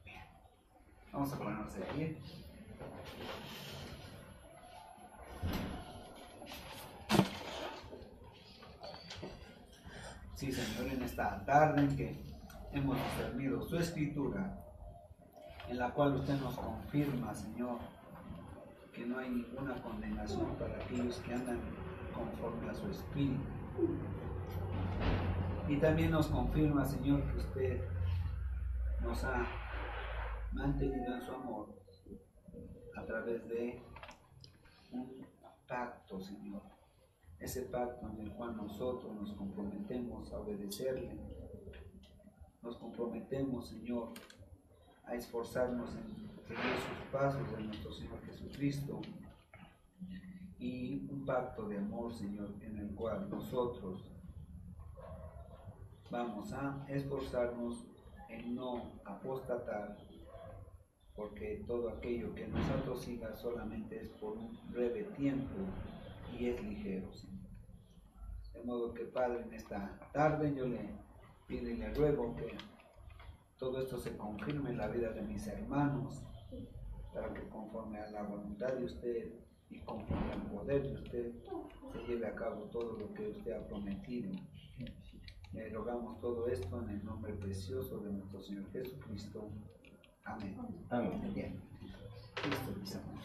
Speaker 1: Bien. Vamos a ponernos de pie. Sí, Señor, en esta tarde en que hemos discernido su escritura, en la cual usted nos confirma, Señor, que no hay ninguna condenación para aquellos que andan conforme a su espíritu. Y también nos confirma, Señor, que usted nos ha mantenido en su amor a través de un pacto, Señor. Ese pacto en el cual nosotros nos comprometemos a obedecerle. Nos comprometemos, Señor, a esforzarnos en seguir sus pasos de nuestro Señor Jesucristo. Y un pacto de amor, Señor, en el cual nosotros vamos a esforzarnos en no apostatar, porque todo aquello que nos atosiga solamente es por un breve tiempo y es ligero, Señor. De modo que, Padre, en esta tarde yo le pido y le ruego que todo esto se confirme en la vida de mis hermanos, para que conforme a la voluntad de usted y conforme al poder de usted se lleve a cabo todo lo que usted ha prometido. Le rogamos todo esto en el nombre precioso de nuestro Señor Jesucristo. Amén.
Speaker 5: Amén.
Speaker 1: Bien. Listo, mis hermanos.